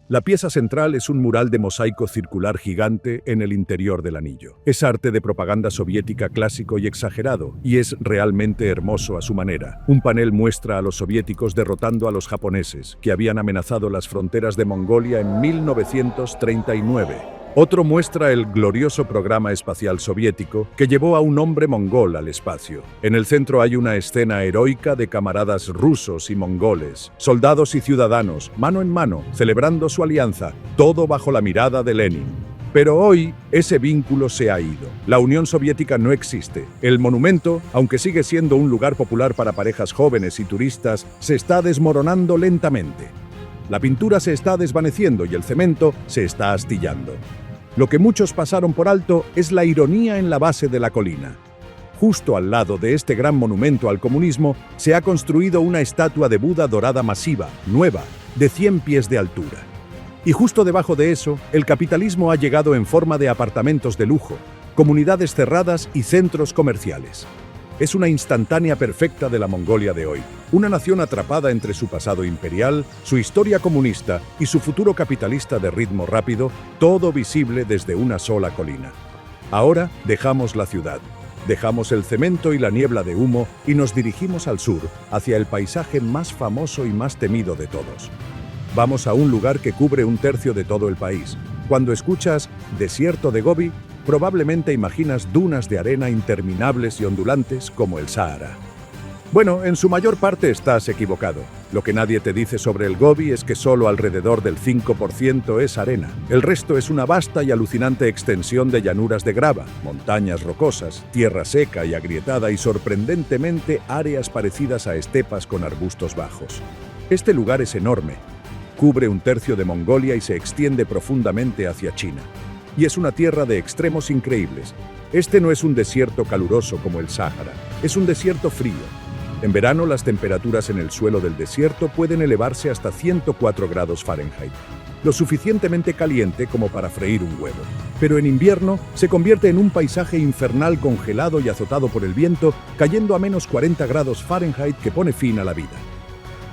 Speaker 1: La pieza central es un mural de mosaico circular gigante en el interior del anillo. Es arte de propaganda soviética clásico y exagerado, y es realmente hermoso a su manera. Un panel muestra a los soviéticos derrotando a los japoneses, que habían amenazado las fronteras de Mongolia en 1939. Otro muestra el glorioso programa espacial soviético que llevó a un hombre mongol al espacio. En el centro hay una escena heroica de camaradas rusos y mongoles, soldados y ciudadanos, mano en mano, celebrando su alianza, todo bajo la mirada de Lenin. Pero hoy, ese vínculo se ha ido. La Unión Soviética no existe. El monumento, aunque sigue siendo un lugar popular para parejas jóvenes y turistas, se está desmoronando lentamente. La pintura se está desvaneciendo y el cemento se está astillando. Lo que muchos pasaron por alto es la ironía en la base de la colina. Justo al lado de este gran monumento al comunismo se ha construido una estatua de Buda dorada masiva, nueva, de 100 pies de altura. Y justo debajo de eso, el capitalismo ha llegado en forma de apartamentos de lujo, comunidades cerradas y centros comerciales. Es una instantánea perfecta de la Mongolia de hoy, una nación atrapada entre su pasado imperial, su historia comunista y su futuro capitalista de ritmo rápido, todo visible desde una sola colina. Ahora dejamos la ciudad, dejamos el cemento y la niebla de humo y nos dirigimos al sur, hacia el paisaje más famoso y más temido de todos. Vamos a un lugar que cubre un tercio de todo el país. Cuando escuchas Desierto de Gobi, probablemente imaginas dunas de arena interminables y ondulantes como el Sahara. Bueno, en su mayor parte estás equivocado. Lo que nadie te dice sobre el Gobi es que solo alrededor del 5% es arena. El resto es una vasta y alucinante extensión de llanuras de grava, montañas rocosas, tierra seca y agrietada y sorprendentemente áreas parecidas a estepas con arbustos bajos. Este lugar es enorme. Cubre un tercio de Mongolia y se extiende profundamente hacia China. Y es una tierra de extremos increíbles. Este no es un desierto caluroso como el Sáhara, es un desierto frío. En verano las temperaturas en el suelo del desierto pueden elevarse hasta 104 grados Fahrenheit, lo suficientemente caliente como para freír un huevo. Pero en invierno se convierte en un paisaje infernal congelado y azotado por el viento, cayendo a menos 40 grados Fahrenheit que pone fin a la vida.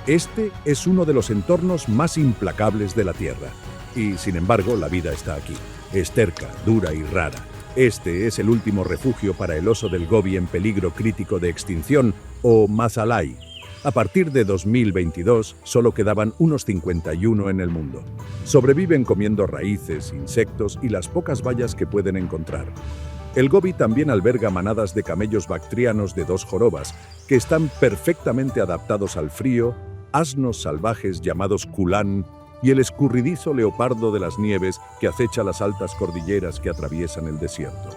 Speaker 1: Este es uno de los entornos más implacables de la Tierra. Y, sin embargo, la vida está aquí. Es terca, dura y rara. Este es el último refugio para el oso del Gobi en peligro crítico de extinción, o Mazalai. A partir de 2022, solo quedaban unos 51 en el mundo. Sobreviven comiendo raíces, insectos y las pocas bayas que pueden encontrar. El Gobi también alberga manadas de camellos bactrianos de 2 jorobas, que están perfectamente adaptados al frío, asnos salvajes llamados kulán, y el escurridizo leopardo de las nieves que acecha las altas cordilleras que atraviesan el desierto.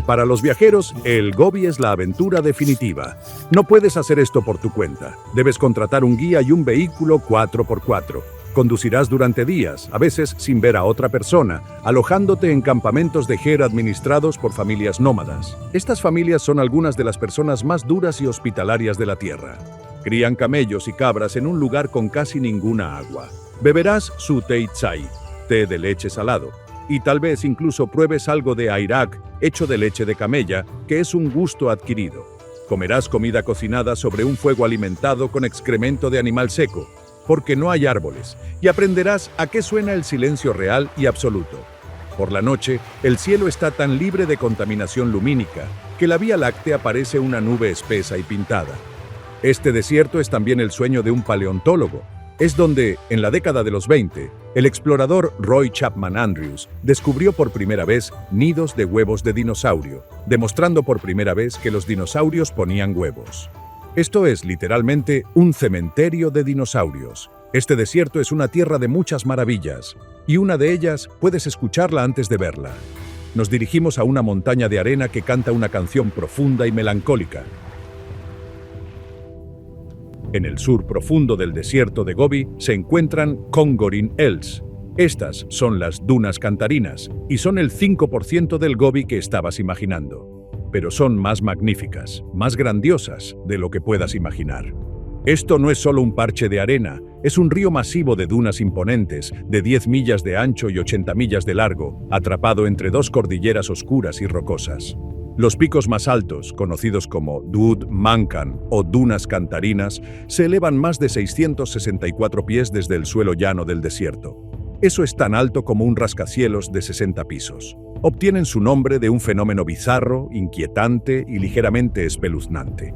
Speaker 1: Para los viajeros, el Gobi es la aventura definitiva. No puedes hacer esto por tu cuenta. Debes contratar un guía y un vehículo 4x4. Conducirás durante días, a veces sin ver a otra persona, alojándote en campamentos de Ger administrados por familias nómadas. Estas familias son algunas de las personas más duras y hospitalarias de la tierra. Crían camellos y cabras en un lugar con casi ninguna agua. Beberás su tei tsai, té de leche salado, y tal vez incluso pruebes algo de airak, hecho de leche de camella, que es un gusto adquirido. Comerás comida cocinada sobre un fuego alimentado con excremento de animal seco, porque no hay árboles, y aprenderás a qué suena el silencio real y absoluto. Por la noche, el cielo está tan libre de contaminación lumínica que la Vía Láctea parece una nube espesa y pintada. Este desierto es también el sueño de un paleontólogo. Es donde, en la década de los 20, el explorador Roy Chapman Andrews descubrió por primera vez nidos de huevos de dinosaurio, demostrando por primera vez que los dinosaurios ponían huevos. Esto es literalmente un cementerio de dinosaurios. Este desierto es una tierra de muchas maravillas, y una de ellas puedes escucharla antes de verla. Nos dirigimos a una montaña de arena que canta una canción profunda y melancólica. En el sur profundo del desierto de Gobi se encuentran Kongorin Els. Estas son las dunas cantarinas, y son el 5% del Gobi que estabas imaginando. Pero son más magníficas, más grandiosas de lo que puedas imaginar. Esto no es solo un parche de arena, es un río masivo de dunas imponentes, de 10 millas de ancho y 80 millas de largo, atrapado entre dos cordilleras oscuras y rocosas. Los picos más altos, conocidos como Dud Mankan o dunas cantarinas, se elevan más de 664 pies desde el suelo llano del desierto. Eso es tan alto como un rascacielos de 60 pisos. Obtienen su nombre de un fenómeno bizarro, inquietante y ligeramente espeluznante.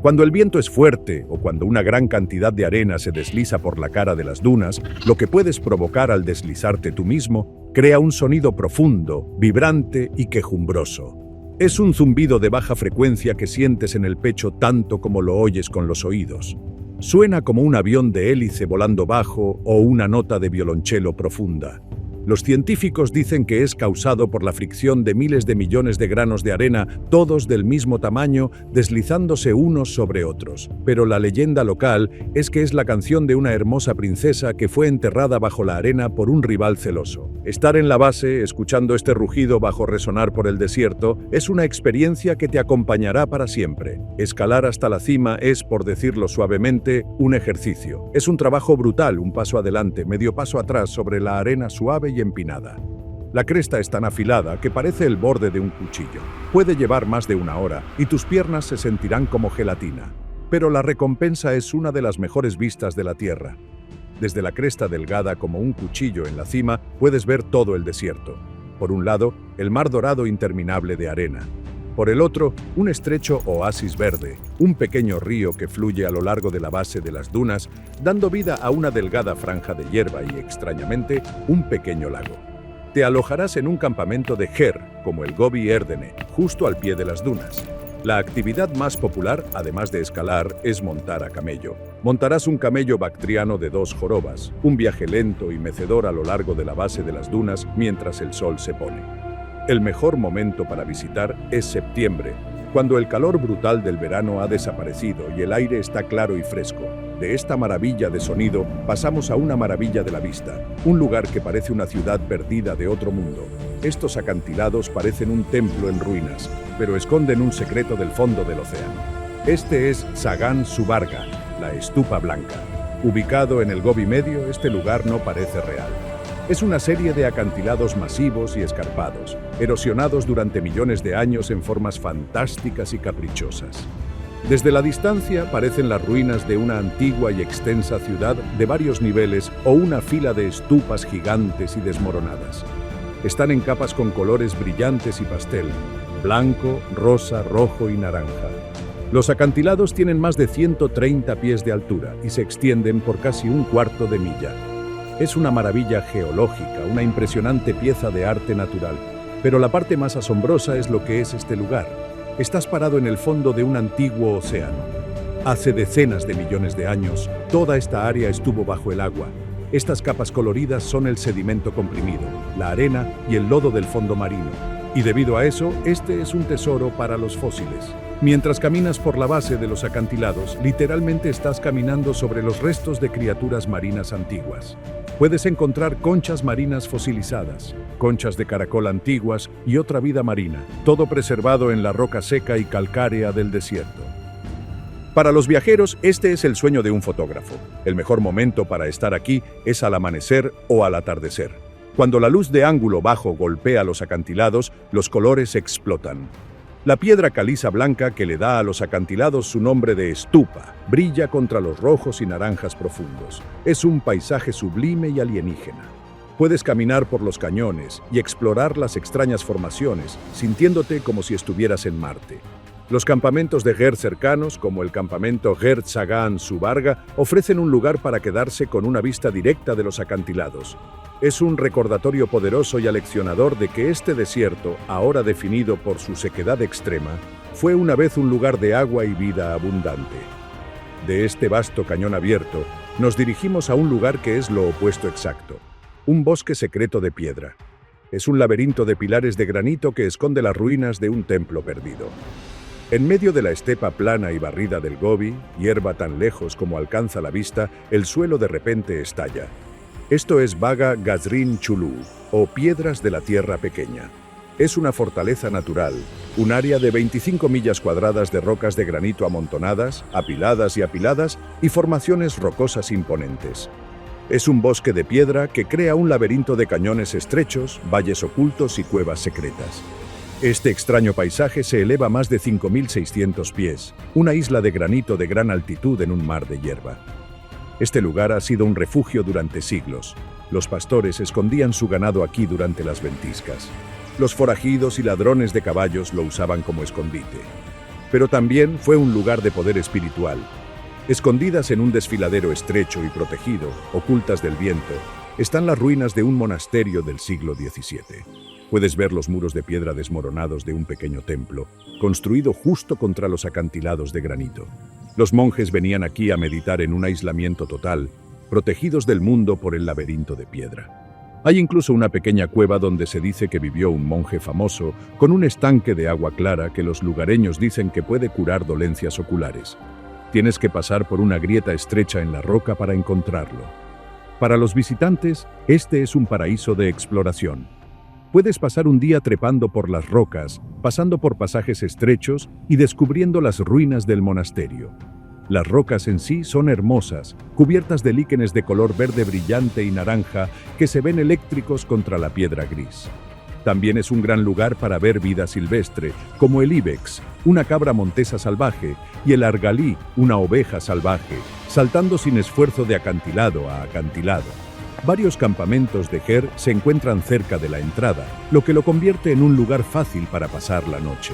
Speaker 1: Cuando el viento es fuerte o cuando una gran cantidad de arena se desliza por la cara de las dunas, lo que puedes provocar al deslizarte tú mismo, crea un sonido profundo, vibrante y quejumbroso. Es un zumbido de baja frecuencia que sientes en el pecho tanto como lo oyes con los oídos. Suena como un avión de hélice volando bajo o una nota de violonchelo profunda. Los científicos dicen que es causado por la fricción de miles de millones de granos de arena, todos del mismo tamaño, deslizándose unos sobre otros. Pero la leyenda local es que es la canción de una hermosa princesa que fue enterrada bajo la arena por un rival celoso. Estar en la base, escuchando este rugido bajo resonar por el desierto, es una experiencia que te acompañará para siempre. Escalar hasta la cima es, por decirlo suavemente, un ejercicio. Es un trabajo brutal, un paso adelante, medio paso atrás sobre la arena suave y empinada. La cresta es tan afilada que parece el borde de un cuchillo. Puede llevar más de una hora y tus piernas se sentirán como gelatina. Pero la recompensa es una de las mejores vistas de la tierra. Desde la cresta delgada como un cuchillo en la cima puedes ver todo el desierto. Por un lado, el mar dorado interminable de arena. Por el otro, un estrecho oasis verde, un pequeño río que fluye a lo largo de la base de las dunas, dando vida a una delgada franja de hierba y, extrañamente, un pequeño lago. Te alojarás en un campamento de Ger, como el Gobi Erdene, justo al pie de las dunas. La actividad más popular, además de escalar, es montar a camello. Montarás un camello bactriano de 2 jorobas, un viaje lento y mecedor a lo largo de la base de las dunas mientras el sol se pone. El mejor momento para visitar es septiembre, cuando el calor brutal del verano ha desaparecido y el aire está claro y fresco. De esta maravilla de sonido pasamos a una maravilla de la vista, un lugar que parece una ciudad perdida de otro mundo. Estos acantilados parecen un templo en ruinas, pero esconden un secreto del fondo del océano. Este es Tsagaan Subarga, la estupa blanca. Ubicado en el Gobi Medio, este lugar no parece real. Es una serie de acantilados masivos y escarpados, erosionados durante millones de años en formas fantásticas y caprichosas. Desde la distancia parecen las ruinas de una antigua y extensa ciudad de varios niveles o una fila de estupas gigantes y desmoronadas. Están en capas con colores brillantes y pastel, blanco, rosa, rojo y naranja. Los acantilados tienen más de 130 pies de altura y se extienden por casi un cuarto de milla. Es una maravilla geológica, una impresionante pieza de arte natural. Pero la parte más asombrosa es lo que es este lugar. Estás parado en el fondo de un antiguo océano. Hace decenas de millones de años, toda esta área estuvo bajo el agua. Estas capas coloridas son el sedimento comprimido, la arena y el lodo del fondo marino. Y debido a eso, este es un tesoro para los fósiles. Mientras caminas por la base de los acantilados, literalmente estás caminando sobre los restos de criaturas marinas antiguas. Puedes encontrar conchas marinas fosilizadas, conchas de caracol antiguas y otra vida marina, todo preservado en la roca seca y calcárea del desierto. Para los viajeros, este es el sueño de un fotógrafo. El mejor momento para estar aquí es al amanecer o al atardecer. Cuando la luz de ángulo bajo golpea los acantilados, los colores explotan. La piedra caliza blanca que le da a los acantilados su nombre de estupa, brilla contra los rojos y naranjas profundos. Es un paisaje sublime y alienígena. Puedes caminar por los cañones y explorar las extrañas formaciones, sintiéndote como si estuvieras en Marte. Los campamentos de Gerd cercanos, como el campamento Gerd Sagan Subarga, ofrecen un lugar para quedarse con una vista directa de los acantilados. Es un recordatorio poderoso y aleccionador de que este desierto, ahora definido por su sequedad extrema, fue una vez un lugar de agua y vida abundante. De este vasto cañón abierto, nos dirigimos a un lugar que es lo opuesto exacto, un bosque secreto de piedra. Es un laberinto de pilares de granito que esconde las ruinas de un templo perdido. En medio de la estepa plana y barrida del Gobi, hierba tan lejos como alcanza la vista, el suelo de repente estalla. Esto es Baga Gazrin Chulu, o Piedras de la Tierra Pequeña. Es una fortaleza natural, un área de 25 millas cuadradas de rocas de granito amontonadas, apiladas y formaciones rocosas imponentes. Es un bosque de piedra que crea un laberinto de cañones estrechos, valles ocultos y cuevas secretas. Este extraño paisaje se eleva a más de 5.600 pies, una isla de granito de gran altitud en un mar de hierba. Este lugar ha sido un refugio durante siglos. Los pastores escondían su ganado aquí durante las ventiscas. Los forajidos y ladrones de caballos lo usaban como escondite. Pero también fue un lugar de poder espiritual. Escondidas en un desfiladero estrecho y protegido, ocultas del viento, están las ruinas de un monasterio del siglo XVII. Puedes ver los muros de piedra desmoronados de un pequeño templo, construido justo contra los acantilados de granito. Los monjes venían aquí a meditar en un aislamiento total, protegidos del mundo por el laberinto de piedra. Hay incluso una pequeña cueva donde se dice que vivió un monje famoso, con un estanque de agua clara que los lugareños dicen que puede curar dolencias oculares. Tienes que pasar por una grieta estrecha en la roca para encontrarlo. Para los visitantes, este es un paraíso de exploración. Puedes pasar un día trepando por las rocas, pasando por pasajes estrechos y descubriendo las ruinas del monasterio. Las rocas en sí son hermosas, cubiertas de líquenes de color verde brillante y naranja que se ven eléctricos contra la piedra gris. También es un gran lugar para ver vida silvestre, como el ibex, una cabra montesa salvaje, y el argalí, una oveja salvaje, saltando sin esfuerzo de acantilado a acantilado. Varios campamentos de Gerd se encuentran cerca de la entrada, lo que lo convierte en un lugar fácil para pasar la noche.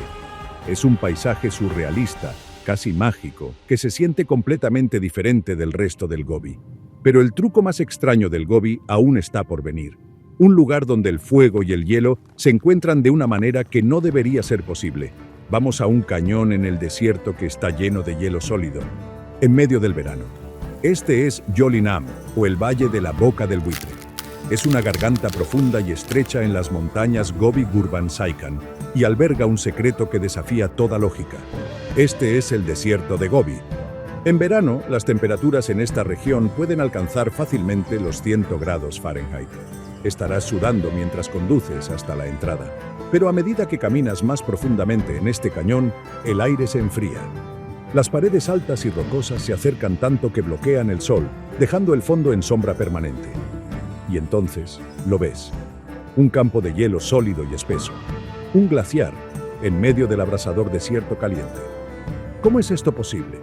Speaker 1: Es un paisaje surrealista, casi mágico, que se siente completamente diferente del resto del Gobi. Pero el truco más extraño del Gobi aún está por venir. Un lugar donde el fuego y el hielo se encuentran de una manera que no debería ser posible. Vamos a un cañón en el desierto que está lleno de hielo sólido, en medio del verano. Este es Yolinam, o el Valle de la Boca del Buitre. Es una garganta profunda y estrecha en las montañas Gobi-Gurban-Saikan y alberga un secreto que desafía toda lógica. Este es el desierto de Gobi. En verano, las temperaturas en esta región pueden alcanzar fácilmente los 100 grados Fahrenheit. Estarás sudando mientras conduces hasta la entrada. Pero a medida que caminas más profundamente en este cañón, el aire se enfría. Las paredes altas y rocosas se acercan tanto que bloquean el sol, dejando el fondo en sombra permanente. Y entonces, lo ves. Un campo de hielo sólido y espeso. Un glaciar, en medio del abrasador desierto caliente. ¿Cómo es esto posible?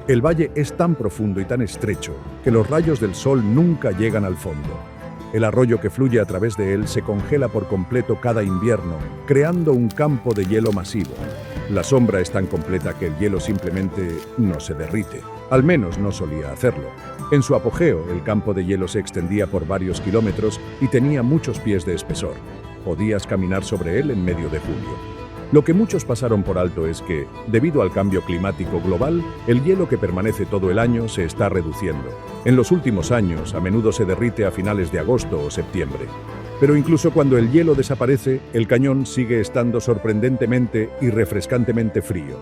Speaker 1: El valle es tan profundo y tan estrecho que los rayos del sol nunca llegan al fondo. El arroyo que fluye a través de él se congela por completo cada invierno, creando un campo de hielo masivo. La sombra es tan completa que el hielo simplemente no se derrite. Al menos no solía hacerlo. En su apogeo, el campo de hielo se extendía por varios kilómetros y tenía muchos pies de espesor. Podías caminar sobre él en medio de julio. Lo que muchos pasaron por alto es que, debido al cambio climático global, el hielo que permanece todo el año se está reduciendo. En los últimos años, a menudo se derrite a finales de agosto o septiembre. Pero incluso cuando el hielo desaparece, el cañón sigue estando sorprendentemente y refrescantemente frío.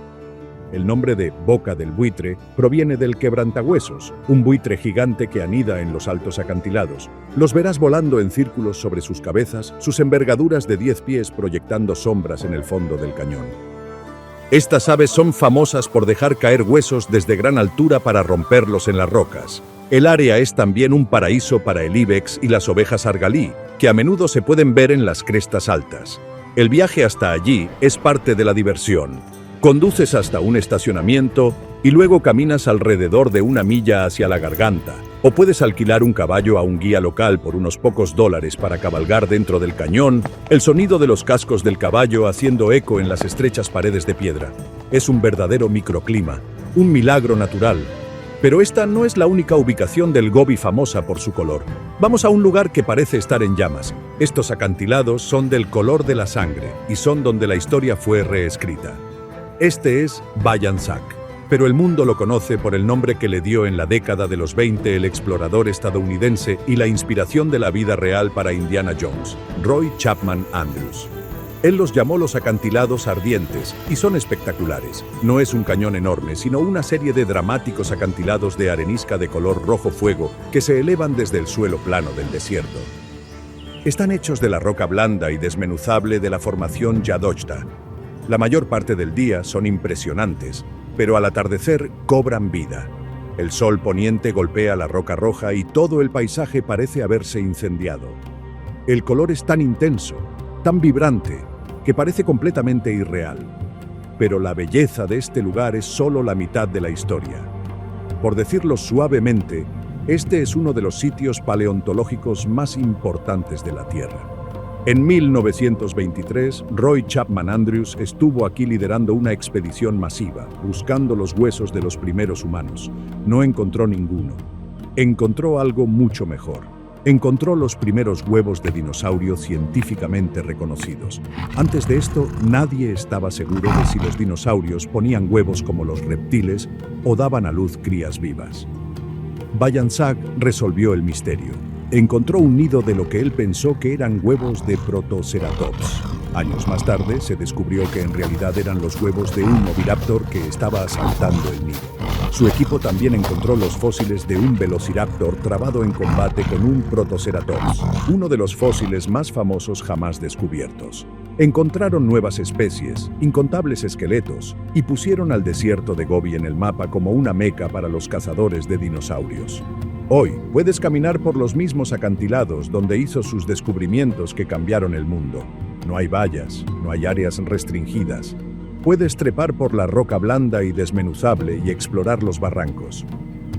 Speaker 1: El nombre de Boca del Buitre proviene del quebrantahuesos, un buitre gigante que anida en los altos acantilados. Los verás volando en círculos sobre sus cabezas, sus envergaduras de 10 pies proyectando sombras en el fondo del cañón. Estas aves son famosas por dejar caer huesos desde gran altura para romperlos en las rocas. El área es también un paraíso para el ibex y las ovejas argalí, que a menudo se pueden ver en las crestas altas. El viaje hasta allí es parte de la diversión. Conduces hasta un estacionamiento y luego caminas alrededor de 1 milla hacia la garganta, o puedes alquilar un caballo a un guía local por unos pocos dólares para cabalgar dentro del cañón, el sonido de los cascos del caballo haciendo eco en las estrechas paredes de piedra. Es un verdadero microclima, un milagro natural. Pero esta no es la única ubicación del Gobi famosa por su color. Vamos a un lugar que parece estar en llamas. Estos acantilados son del color de la sangre y son donde la historia fue reescrita. Este es Bayan Sak, pero el mundo lo conoce por el nombre que le dio en la década de los 20 el explorador estadounidense y la inspiración de la vida real para Indiana Jones, Roy Chapman Andrews. Él los llamó los acantilados ardientes y son espectaculares. No es un cañón enorme, sino una serie de dramáticos acantilados de arenisca de color rojo fuego que se elevan desde el suelo plano del desierto. Están hechos de la roca blanda y desmenuzable de la formación Yadochta. La mayor parte del día son impresionantes, pero al atardecer cobran vida. El sol poniente golpea la roca roja y todo el paisaje parece haberse incendiado. El color es tan intenso, tan vibrante, que parece completamente irreal. Pero la belleza de este lugar es solo la mitad de la historia. Por decirlo suavemente, este es uno de los sitios paleontológicos más importantes de la Tierra. En 1923, Roy Chapman Andrews estuvo aquí liderando una expedición masiva, buscando los huesos de los primeros humanos. No encontró ninguno. Encontró algo mucho mejor. Encontró los primeros huevos de dinosaurio científicamente reconocidos. Antes de esto, nadie estaba seguro de si los dinosaurios ponían huevos como los reptiles o daban a luz crías vivas. Bayan Sak resolvió el misterio. Encontró un nido de lo que él pensó que eran huevos de Protoceratops. Años más tarde se descubrió que en realidad eran los huevos de un oviraptor que estaba asaltando el nido. Su equipo también encontró los fósiles de un velociraptor trabado en combate con un Protoceratops, uno de los fósiles más famosos jamás descubiertos. Encontraron nuevas especies, incontables esqueletos, y pusieron al desierto de Gobi en el mapa como una meca para los cazadores de dinosaurios. Hoy puedes caminar por los mismos acantilados donde hizo sus descubrimientos que cambiaron el mundo. No hay vallas, no hay áreas restringidas. Puedes trepar por la roca blanda y desmenuzable y explorar los barrancos.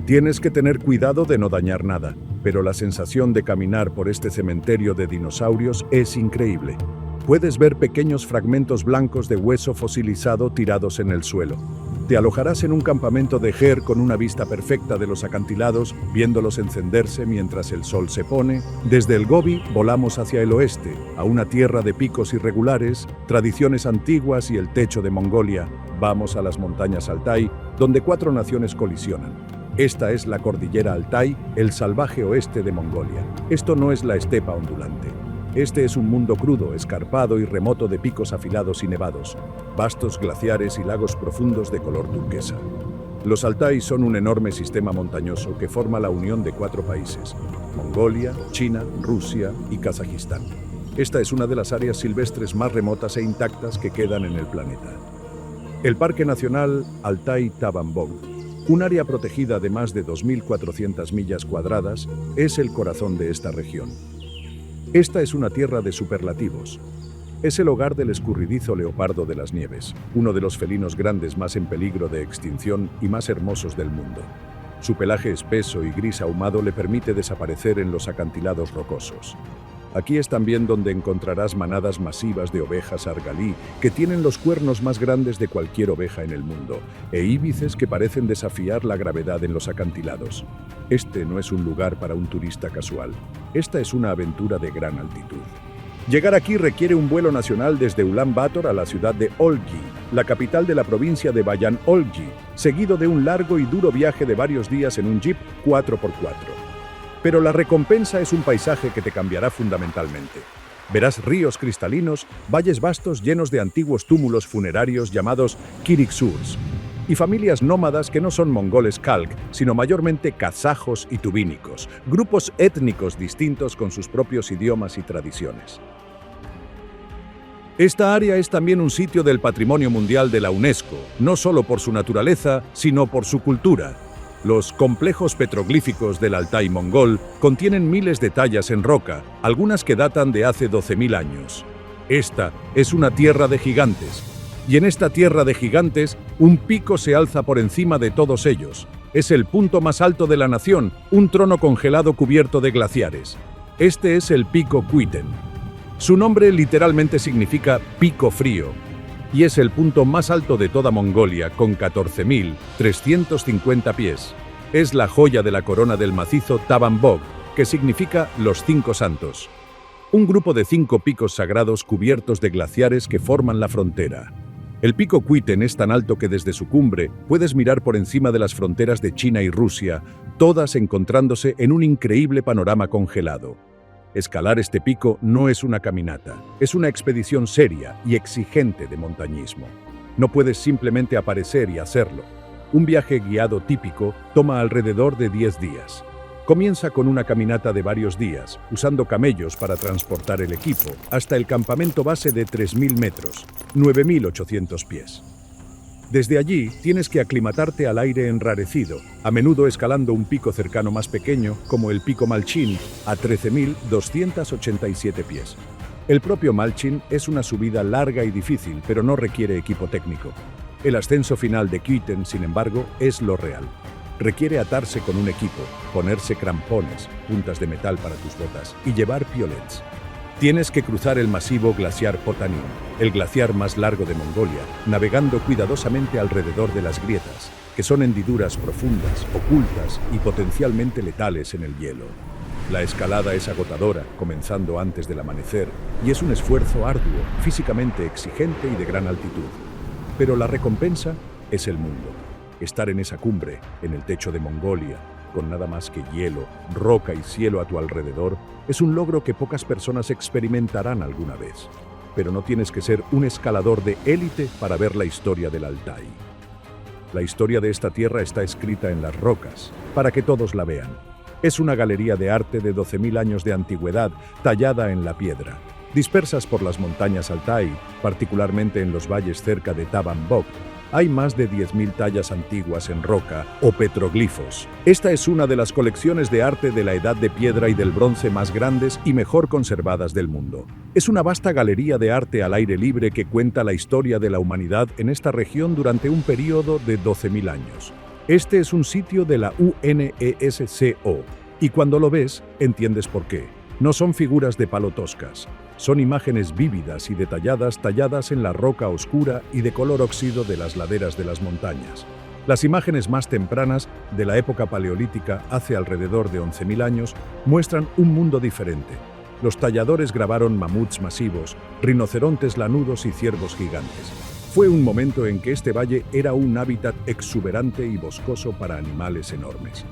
Speaker 1: Tienes que tener cuidado de no dañar nada, pero la sensación de caminar por este cementerio de dinosaurios es increíble. Puedes ver pequeños fragmentos blancos de hueso fosilizado tirados en el suelo. Te alojarás en un campamento de Ger con una vista perfecta de los acantilados, viéndolos encenderse mientras el sol se pone. Desde el Gobi volamos hacia el oeste, a una tierra de picos irregulares, tradiciones antiguas y el techo de Mongolia. Vamos a las montañas Altai, donde 4 naciones colisionan. Esta es la cordillera Altai, el salvaje oeste de Mongolia. Esto no es la estepa ondulante. Este es un mundo crudo, escarpado y remoto de picos afilados y nevados, vastos glaciares y lagos profundos de color turquesa. Los Altai son un enorme sistema montañoso que forma la unión de 4 países: Mongolia, China, Rusia y Kazajistán. Esta es una de las áreas silvestres más remotas e intactas que quedan en el planeta. El Parque Nacional Altai-Tavanbong, un área protegida de más de 2.400 millas cuadradas, es el corazón de esta región. Esta es una tierra de superlativos. Es el hogar del escurridizo leopardo de las nieves, uno de los felinos grandes más en peligro de extinción y más hermosos del mundo. Su pelaje espeso y gris ahumado le permite desaparecer en los acantilados rocosos. Aquí es también donde encontrarás manadas masivas de ovejas argalí que tienen los cuernos más grandes de cualquier oveja en el mundo, e íbices que parecen desafiar la gravedad en los acantilados. Este no es un lugar para un turista casual. Esta es una aventura de gran altitud. Llegar aquí requiere un vuelo nacional desde Ulan Bator a la ciudad de Olgi, la capital de la provincia de Bayan Olgi, seguido de un largo y duro viaje de varios días en un jeep 4x4. Pero la recompensa es un paisaje que te cambiará fundamentalmente. Verás ríos cristalinos, valles vastos llenos de antiguos túmulos funerarios llamados Kiriksurs, y familias nómadas que no son mongoles Kalk, sino mayormente kazajos y tubínicos, grupos étnicos distintos con sus propios idiomas y tradiciones. Esta área es también un sitio del Patrimonio Mundial de la UNESCO, no solo por su naturaleza, sino por su cultura. Los complejos petroglíficos del Altai mongol contienen miles de tallas en roca, algunas que datan de hace 12.000 años. Esta es una tierra de gigantes. Y en esta tierra de gigantes, un pico se alza por encima de todos ellos. Es el punto más alto de la nación, un trono congelado cubierto de glaciares. Este es el Pico Cuiten. Su nombre literalmente significa pico frío, y es el punto más alto de toda Mongolia, con 14.350 pies. Es la joya de la corona del macizo Taban Bog, que significa los 5 santos. Un grupo de 5 picos sagrados cubiertos de glaciares que forman la frontera. El Pico Cuiten es tan alto que desde su cumbre puedes mirar por encima de las fronteras de China y Rusia, todas encontrándose en un increíble panorama congelado. Escalar este pico no es una caminata, es una expedición seria y exigente de montañismo. No puedes simplemente aparecer y hacerlo. Un viaje guiado típico toma alrededor de 10 días. Comienza con una caminata de varios días, usando camellos para transportar el equipo, hasta el campamento base de 3.000 metros, 9.800 pies. Desde allí, tienes que aclimatarte al aire enrarecido, a menudo escalando un pico cercano más pequeño, como el Pico Malchin, a 13.287 pies. El propio Malchin es una subida larga y difícil, pero no requiere equipo técnico. El ascenso final de Cuiten, sin embargo, es lo real. Requiere atarse con un equipo, ponerse crampones, puntas de metal para tus botas y llevar piolets. Tienes que cruzar el masivo glaciar Potanin, el glaciar más largo de Mongolia, navegando cuidadosamente alrededor de las grietas, que son hendiduras profundas, ocultas y potencialmente letales en el hielo. La escalada es agotadora, comenzando antes del amanecer, y es un esfuerzo arduo, físicamente exigente y de gran altitud. Pero la recompensa es el mundo. Estar en esa cumbre, en el techo de Mongolia, con nada más que hielo, roca y cielo a tu alrededor, es un logro que pocas personas experimentarán alguna vez. Pero no tienes que ser un escalador de élite para ver la historia del Altai. La historia de esta tierra está escrita en las rocas, para que todos la vean. Es una galería de arte de 12.000 años de antigüedad, tallada en la piedra. Dispersas por las montañas Altai, particularmente en los valles cerca de Taban Bog, hay más de 10.000 tallas antiguas en roca o petroglifos. Esta es una de las colecciones de arte de la Edad de Piedra y del Bronce más grandes y mejor conservadas del mundo. Es una vasta galería de arte al aire libre que cuenta la historia de la humanidad en esta región durante un periodo de 12.000 años. Este es un sitio de la UNESCO, y cuando lo ves, entiendes por qué. No son figuras de palo toscas. Son imágenes vívidas y detalladas talladas en la roca oscura y de color óxido de las laderas de las montañas. Las imágenes más tempranas, de la época paleolítica hace alrededor de 11.000 años, muestran un mundo diferente. Los talladores grabaron mamuts masivos, rinocerontes lanudos y ciervos gigantes. Fue un momento en que este valle era un hábitat exuberante y boscoso para animales enormes.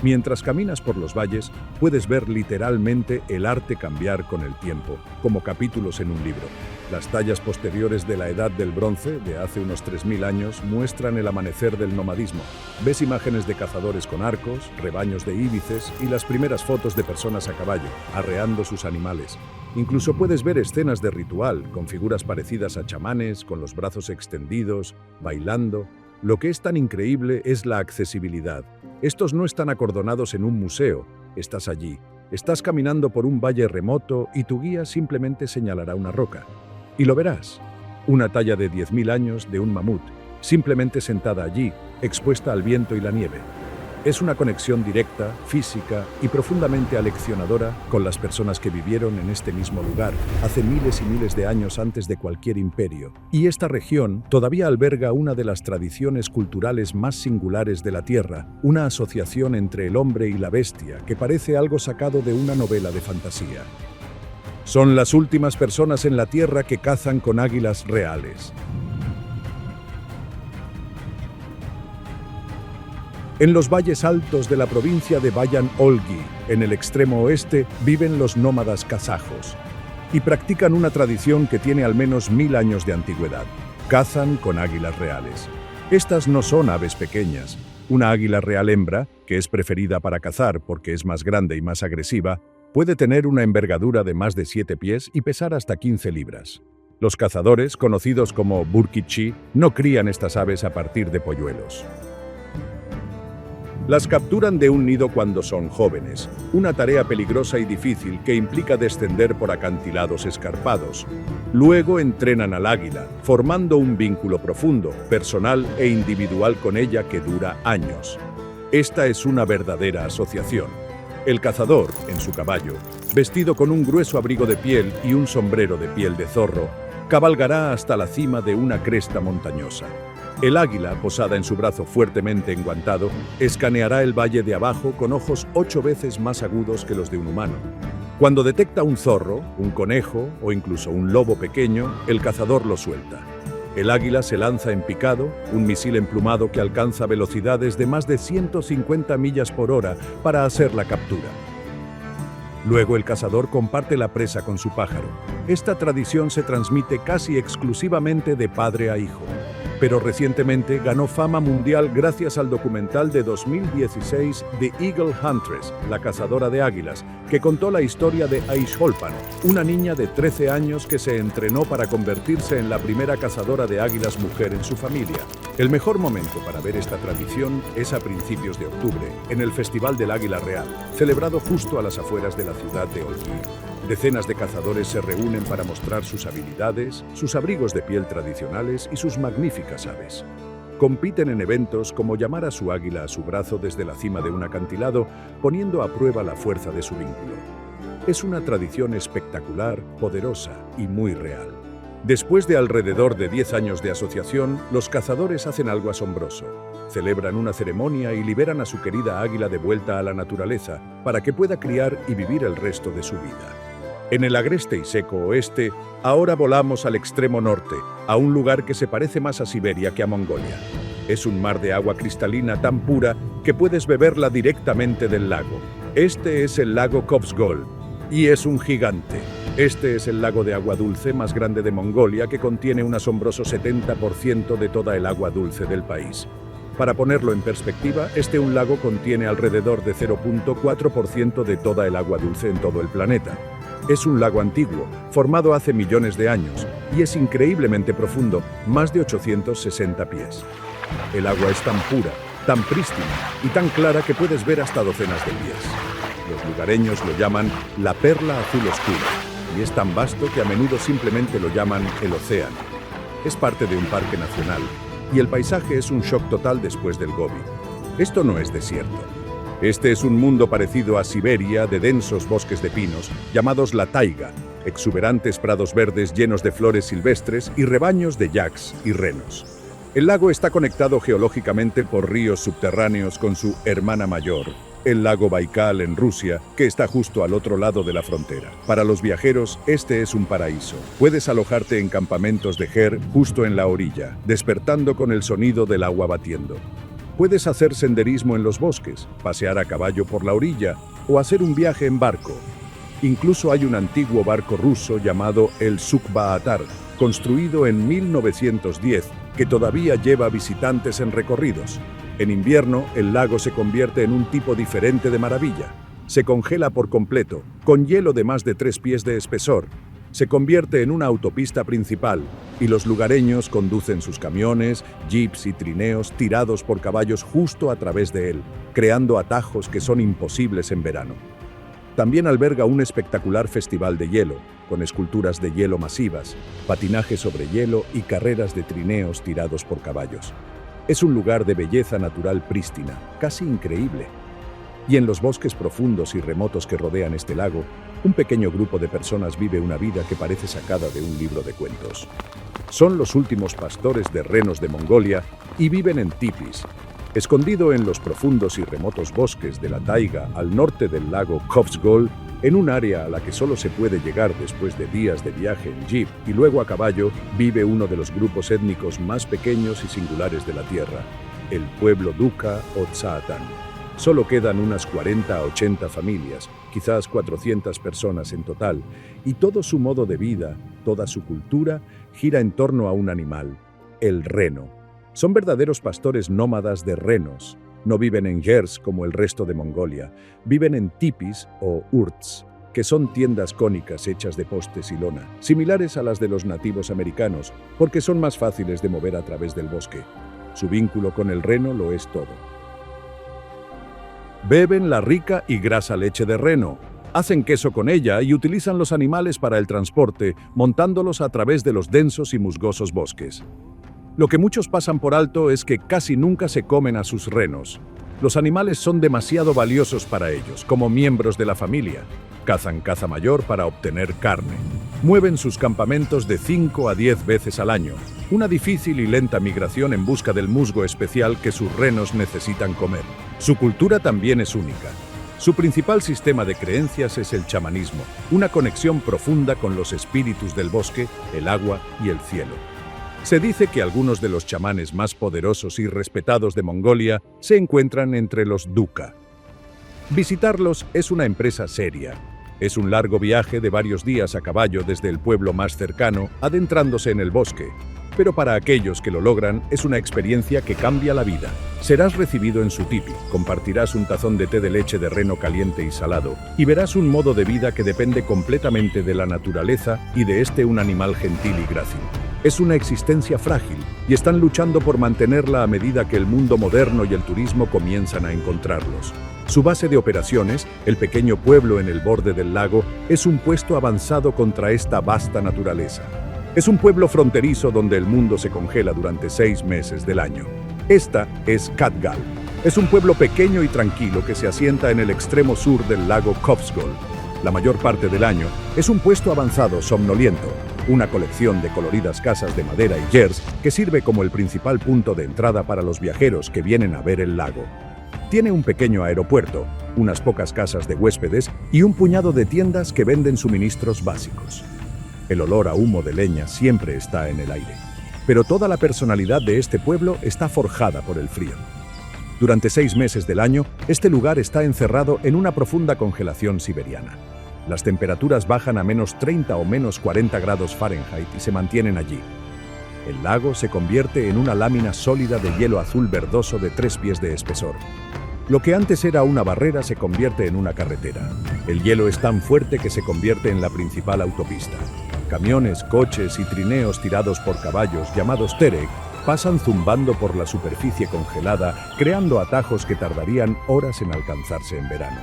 Speaker 1: Mientras caminas por los valles, puedes ver literalmente el arte cambiar con el tiempo, como capítulos en un libro. Las tallas posteriores de la Edad del Bronce, de hace unos 3.000 años, muestran el amanecer del nomadismo. Ves imágenes de cazadores con arcos, rebaños de íbices y las primeras fotos de personas a caballo, arreando sus animales. Incluso puedes ver escenas de ritual, con figuras parecidas a chamanes, con los brazos extendidos, bailando. Lo que es tan increíble es la accesibilidad. Estos no están acordonados en un museo. Estás allí. Estás caminando por un valle remoto y tu guía simplemente señalará una roca. Y lo verás. Una talla de 10.000 años de un mamut, simplemente sentada allí, expuesta al viento y la nieve. Es una conexión directa, física y profundamente aleccionadora con las personas que vivieron en este mismo lugar hace miles y miles de años antes de cualquier imperio. Y esta región todavía alberga una de las tradiciones culturales más singulares de la Tierra, una asociación entre el hombre y la bestia que parece algo sacado de una novela de fantasía. Son las últimas personas en la Tierra que cazan con águilas reales. En los valles altos de la provincia de Bayan-Olgi, en el extremo oeste, viven los nómadas kazajos y practican una tradición que tiene al menos 1.000 años de antigüedad. Cazan con águilas reales. Estas no son aves pequeñas. Una águila real hembra, que es preferida para cazar porque es más grande y más agresiva, puede tener una envergadura de más de 7 pies y pesar hasta 15 libras. Los cazadores, conocidos como burkichi, no crían estas aves a partir de polluelos. Las capturan de un nido cuando son jóvenes, una tarea peligrosa y difícil que implica descender por acantilados escarpados. Luego entrenan al águila, formando un vínculo profundo, personal e individual con ella que dura años. Esta es una verdadera asociación. El cazador, en su caballo, vestido con un grueso abrigo de piel y un sombrero de piel de zorro, cabalgará hasta la cima de una cresta montañosa. El águila, posada en su brazo fuertemente enguantado, escaneará el valle de abajo con ojos 8 veces más agudos que los de un humano. Cuando detecta un zorro, un conejo o incluso un lobo pequeño, el cazador lo suelta. El águila se lanza en picado, un misil emplumado que alcanza velocidades de más de 150 millas por hora para hacer la captura. Luego el cazador comparte la presa con su pájaro. Esta tradición se transmite casi exclusivamente de padre a hijo, pero recientemente ganó fama mundial gracias al documental de 2016 The Eagle Huntress, la cazadora de águilas, que contó la historia de Aishholpan, una niña de 13 años que se entrenó para convertirse en la primera cazadora de águilas mujer en su familia. El mejor momento para ver esta tradición es a principios de octubre, en el Festival del Águila Real, celebrado justo a las afueras de la ciudad de Olguín. Decenas de cazadores se reúnen para mostrar sus habilidades, sus abrigos de piel tradicionales y sus magníficas aves. Compiten en eventos como llamar a su águila a su brazo desde la cima de un acantilado, poniendo a prueba la fuerza de su vínculo. Es una tradición espectacular, poderosa y muy real. Después de alrededor de 10 años de asociación, los cazadores hacen algo asombroso. Celebran una ceremonia y liberan a su querida águila de vuelta a la naturaleza para que pueda criar y vivir el resto de su vida. En el agreste y seco oeste, ahora volamos al extremo norte, a un lugar que se parece más a Siberia que a Mongolia. Es un mar de agua cristalina tan pura que puedes beberla directamente del lago. Este es el lago Khövsgöl, y es un gigante. Este es el lago de agua dulce más grande de Mongolia, que contiene un asombroso 70% de toda el agua dulce del país. Para ponerlo en perspectiva, un lago contiene alrededor de 0,4% de toda el agua dulce en todo el planeta. Es un lago antiguo, formado hace millones de años, y es increíblemente profundo, más de 860 pies. El agua es tan pura, tan prístina y tan clara que puedes ver hasta docenas de pies. Los lugareños lo llaman la perla azul oscura, y es tan vasto que a menudo simplemente lo llaman el océano. Es parte de un parque nacional, y el paisaje es un shock total después del Gobi. Esto no es desierto. Este es un mundo parecido a Siberia, de densos bosques de pinos, llamados la taiga, exuberantes prados verdes llenos de flores silvestres y rebaños de yaks y renos. El lago está conectado geológicamente por ríos subterráneos con su hermana mayor, el lago Baikal en Rusia, que está justo al otro lado de la frontera. Para los viajeros, este es un paraíso. Puedes alojarte en campamentos de ger justo en la orilla, despertando con el sonido del agua batiendo. Puedes hacer senderismo en los bosques, pasear a caballo por la orilla o hacer un viaje en barco. Incluso hay un antiguo barco ruso llamado el Sukh-Baatar, construido en 1910, que todavía lleva visitantes en recorridos. En invierno, el lago se convierte en un tipo diferente de maravilla. Se congela por completo, con hielo de más de 3 pies de espesor. Se convierte en una autopista principal y los lugareños conducen sus camiones, jeeps y trineos tirados por caballos justo a través de él, creando atajos que son imposibles en verano. También alberga un espectacular festival de hielo, con esculturas de hielo masivas, patinaje sobre hielo y carreras de trineos tirados por caballos. Es un lugar de belleza natural prístina, casi increíble. Y en los bosques profundos y remotos que rodean este lago, un pequeño grupo de personas vive una vida que parece sacada de un libro de cuentos. Son los últimos pastores de renos de Mongolia y viven en tipis, escondido en los profundos y remotos bosques de la taiga al norte del lago Khövsgöl, en un área a la que solo se puede llegar después de días de viaje en jeep y luego a caballo, vive uno de los grupos étnicos más pequeños y singulares de la tierra, el pueblo Duka o Tsaatan. Solo quedan unas 40 a 80 familias, quizás 400 personas en total, y todo su modo de vida, toda su cultura, gira en torno a un animal, el reno. Son verdaderos pastores nómadas de renos. No viven en gers como el resto de Mongolia, viven en tipis o urts, que son tiendas cónicas hechas de postes y lona, similares a las de los nativos americanos, porque son más fáciles de mover a través del bosque. Su vínculo con el reno lo es todo. Beben la rica y grasa leche de reno, hacen queso con ella y utilizan los animales para el transporte, montándolos a través de los densos y musgosos bosques. Lo que muchos pasan por alto es que casi nunca se comen a sus renos. Los animales son demasiado valiosos para ellos, como miembros de la familia. Cazan caza mayor para obtener carne. Mueven sus campamentos de 5 a 10 veces al año. Una difícil y lenta migración en busca del musgo especial que sus renos necesitan comer. Su cultura también es única. Su principal sistema de creencias es el chamanismo, una conexión profunda con los espíritus del bosque, el agua y el cielo. Se dice que algunos de los chamanes más poderosos y respetados de Mongolia se encuentran entre los Duka. Visitarlos es una empresa seria. Es un largo viaje de varios días a caballo desde el pueblo más cercano, adentrándose en el bosque. Pero para aquellos que lo logran, es una experiencia que cambia la vida. Serás recibido en su tipi, compartirás un tazón de té de leche de reno caliente y salado, y verás un modo de vida que depende completamente de la naturaleza y de un animal gentil y grácil. Es una existencia frágil, y están luchando por mantenerla a medida que el mundo moderno y el turismo comienzan a encontrarlos. Su base de operaciones, el pequeño pueblo en el borde del lago, es un puesto avanzado contra esta vasta naturaleza. Es un pueblo fronterizo donde el mundo se congela durante 6 meses del año. Esta es Katgal. Es un pueblo pequeño y tranquilo que se asienta en el extremo sur del lago Kovsgol. La mayor parte del año es un puesto avanzado somnoliento, una colección de coloridas casas de madera y yers que sirve como el principal punto de entrada para los viajeros que vienen a ver el lago. Tiene un pequeño aeropuerto, unas pocas casas de huéspedes y un puñado de tiendas que venden suministros básicos. El olor a humo de leña siempre está en el aire. Pero toda la personalidad de este pueblo está forjada por el frío. Durante 6 meses del año, este lugar está encerrado en una profunda congelación siberiana. Las temperaturas bajan a menos 30 o menos 40 grados Fahrenheit y se mantienen allí. El lago se convierte en una lámina sólida de hielo azul verdoso de 3 pies de espesor. Lo que antes era una barrera se convierte en una carretera. El hielo es tan fuerte que se convierte en la principal autopista. Camiones, coches y trineos tirados por caballos, llamados terek, pasan zumbando por la superficie congelada, creando atajos que tardarían horas en alcanzarse en verano.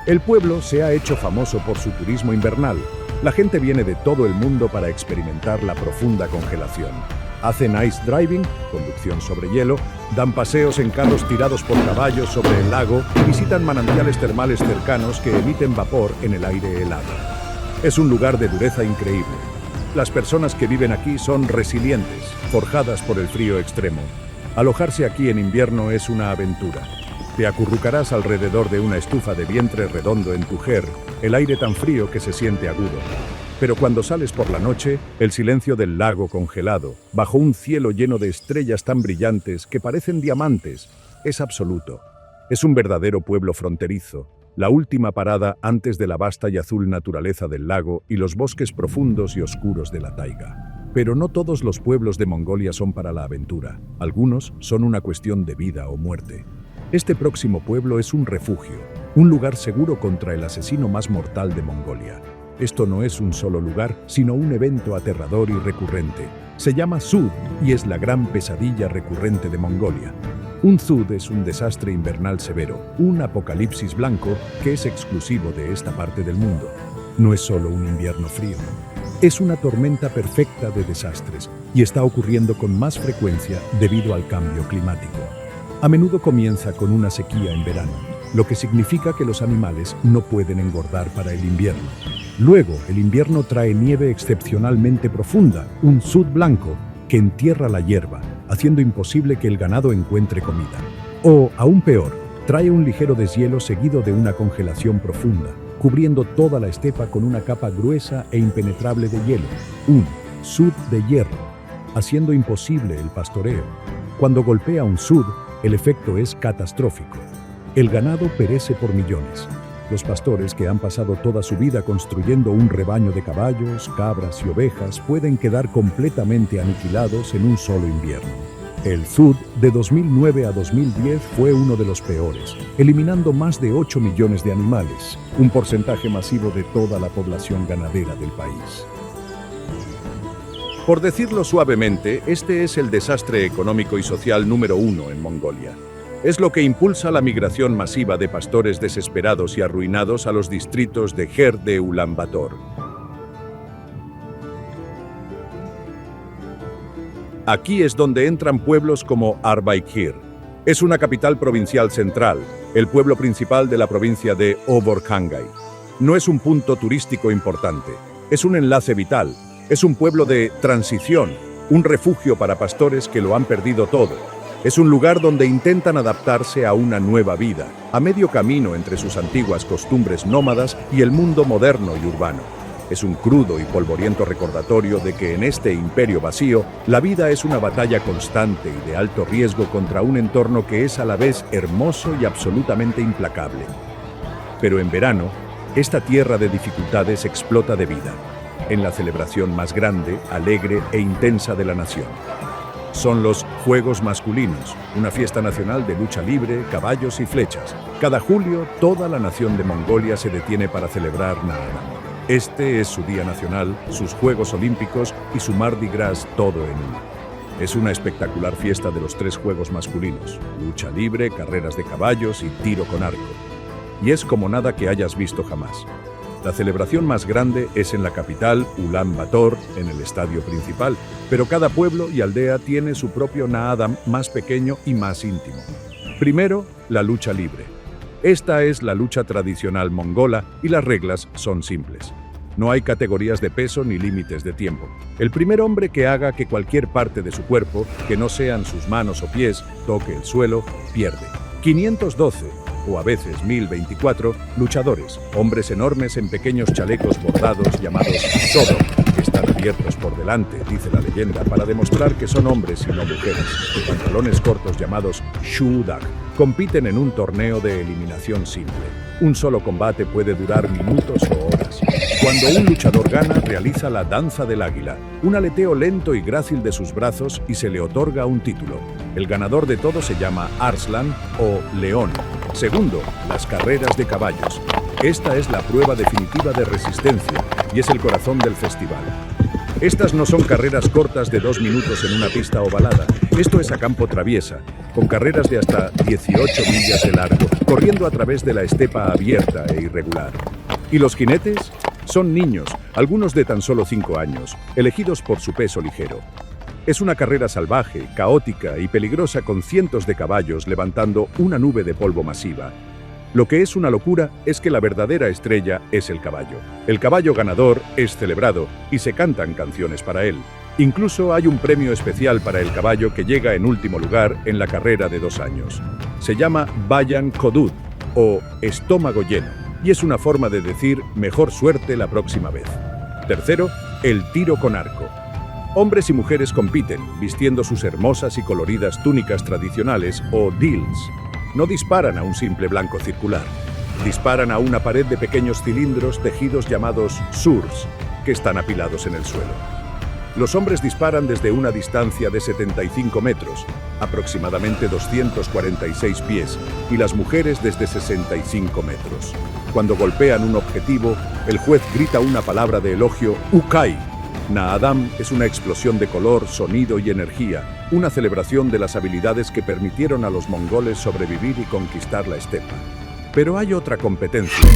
Speaker 1: El pueblo se ha hecho famoso por su turismo invernal. La gente viene de todo el mundo para experimentar la profunda congelación. Hacen ice driving, conducción sobre hielo, dan paseos en carros tirados por caballos sobre el lago y visitan manantiales termales cercanos que emiten vapor en el aire helado. Es un lugar de dureza increíble. Las personas que viven aquí son resilientes, forjadas por el frío extremo. Alojarse aquí en invierno es una aventura. Te acurrucarás alrededor de una estufa de vientre redondo en tu ger, el aire tan frío que se siente agudo. Pero cuando sales por la noche, el silencio del lago congelado, bajo un cielo lleno de estrellas tan brillantes que parecen diamantes, es absoluto. Es un verdadero pueblo fronterizo, la última parada antes de la vasta y azul naturaleza del lago y los bosques profundos y oscuros de la taiga. Pero no todos los pueblos de Mongolia son para la aventura. Algunos son una cuestión de vida o muerte. Este próximo pueblo es un refugio, un lugar seguro contra el asesino más mortal de Mongolia. Esto no es un solo lugar, sino un evento aterrador y recurrente. Se llama Zud y es la gran pesadilla recurrente de Mongolia. Un Zud es un desastre invernal severo, un apocalipsis blanco que es exclusivo de esta parte del mundo. No es solo un invierno frío. Es una tormenta perfecta de desastres y está ocurriendo con más frecuencia debido al cambio climático. A menudo comienza con una sequía en verano, lo que significa que los animales no pueden engordar para el invierno. Luego, el invierno trae nieve excepcionalmente profunda, un Zud blanco, que entierra la hierba, haciendo imposible que el ganado encuentre comida. O, aún peor, trae un ligero deshielo seguido de una congelación profunda, cubriendo toda la estepa con una capa gruesa e impenetrable de hielo, un Zud de hierro, haciendo imposible el pastoreo. Cuando golpea un Zud, el efecto es catastrófico. El ganado perece por millones. Los pastores que han pasado toda su vida construyendo un rebaño de caballos, cabras y ovejas pueden quedar completamente aniquilados en un solo invierno. El ZUD de 2009 a 2010 fue uno de los peores, eliminando más de 8 millones de animales, un porcentaje masivo de toda la población ganadera del país. Por decirlo suavemente, este es el desastre económico y social número 1 en Mongolia. Es lo que impulsa la migración masiva de pastores desesperados y arruinados a los distritos de Her de Ulan Bator. Aquí es donde entran pueblos como Arbaykir. Es una capital provincial central, el pueblo principal de la provincia de Oborkhangay. No es un punto turístico importante, es un enlace vital, es un pueblo de transición, un refugio para pastores que lo han perdido todo. Es un lugar donde intentan adaptarse a una nueva vida, a medio camino entre sus antiguas costumbres nómadas y el mundo moderno y urbano. Es un crudo y polvoriento recordatorio de que en este imperio vacío, la vida es una batalla constante y de alto riesgo contra un entorno que es a la vez hermoso y absolutamente implacable. Pero en verano, esta tierra de dificultades explota de vida, en la celebración más grande, alegre e intensa de la nación. Son los Juegos Masculinos, una fiesta nacional de lucha libre, caballos y flechas. Cada julio, toda la nación de Mongolia se detiene para celebrar Naadam. Este es su día nacional, sus Juegos Olímpicos y su Mardi Gras todo en uno. Es una espectacular fiesta de los 3 juegos masculinos, lucha libre, carreras de caballos y tiro con arco. Y es como nada que hayas visto jamás. La celebración más grande es en la capital, Ulan Bator, en el estadio principal, pero cada pueblo y aldea tiene su propio Naadam más pequeño y más íntimo. Primero, la lucha libre. Esta es la lucha tradicional mongola y las reglas son simples. No hay categorías de peso ni límites de tiempo. El primer hombre que haga que cualquier parte de su cuerpo, que no sean sus manos o pies, toque el suelo, pierde. 512, o a veces 1024, luchadores, hombres enormes en pequeños chalecos bordados llamados sodom, que están abiertos por delante, dice la leyenda, para demostrar que son hombres y no mujeres, y pantalones cortos llamados shudak. Compiten en un torneo de eliminación simple. Un solo combate puede durar minutos o horas. Cuando un luchador gana, realiza la danza del águila, un aleteo lento y grácil de sus brazos y se le otorga un título. El ganador de todo se llama Arslan o León. Segundo, las carreras de caballos. Esta es la prueba definitiva de resistencia y es el corazón del festival. Estas no son carreras cortas de 2 minutos en una pista ovalada. Esto es a campo traviesa, con carreras de hasta 18 millas de largo, corriendo a través de la estepa abierta e irregular. ¿Y los jinetes? Son niños, algunos de tan solo 5 años, elegidos por su peso ligero. Es una carrera salvaje, caótica y peligrosa con cientos de caballos levantando una nube de polvo masiva. Lo que es una locura es que la verdadera estrella es el caballo. El caballo ganador es celebrado y se cantan canciones para él. Incluso hay un premio especial para el caballo que llega en último lugar en la carrera de 2 años. Se llama Bayan Kodud o estómago lleno y es una forma de decir mejor suerte la próxima vez. Tercero, el tiro con arco. Hombres y mujeres compiten, vistiendo sus hermosas y coloridas túnicas tradicionales o dils. No disparan a un simple blanco circular. Disparan a una pared de pequeños cilindros tejidos llamados surs, que están apilados en el suelo. Los hombres disparan desde una distancia de 75 metros, aproximadamente 246 pies, y las mujeres desde 65 metros. Cuando golpean un objetivo, el juez grita una palabra de elogio, Ukai. Naadam es una explosión de color, sonido y energía, una celebración de las habilidades que permitieron a los mongoles sobrevivir y conquistar la estepa. Pero hay otra competencia,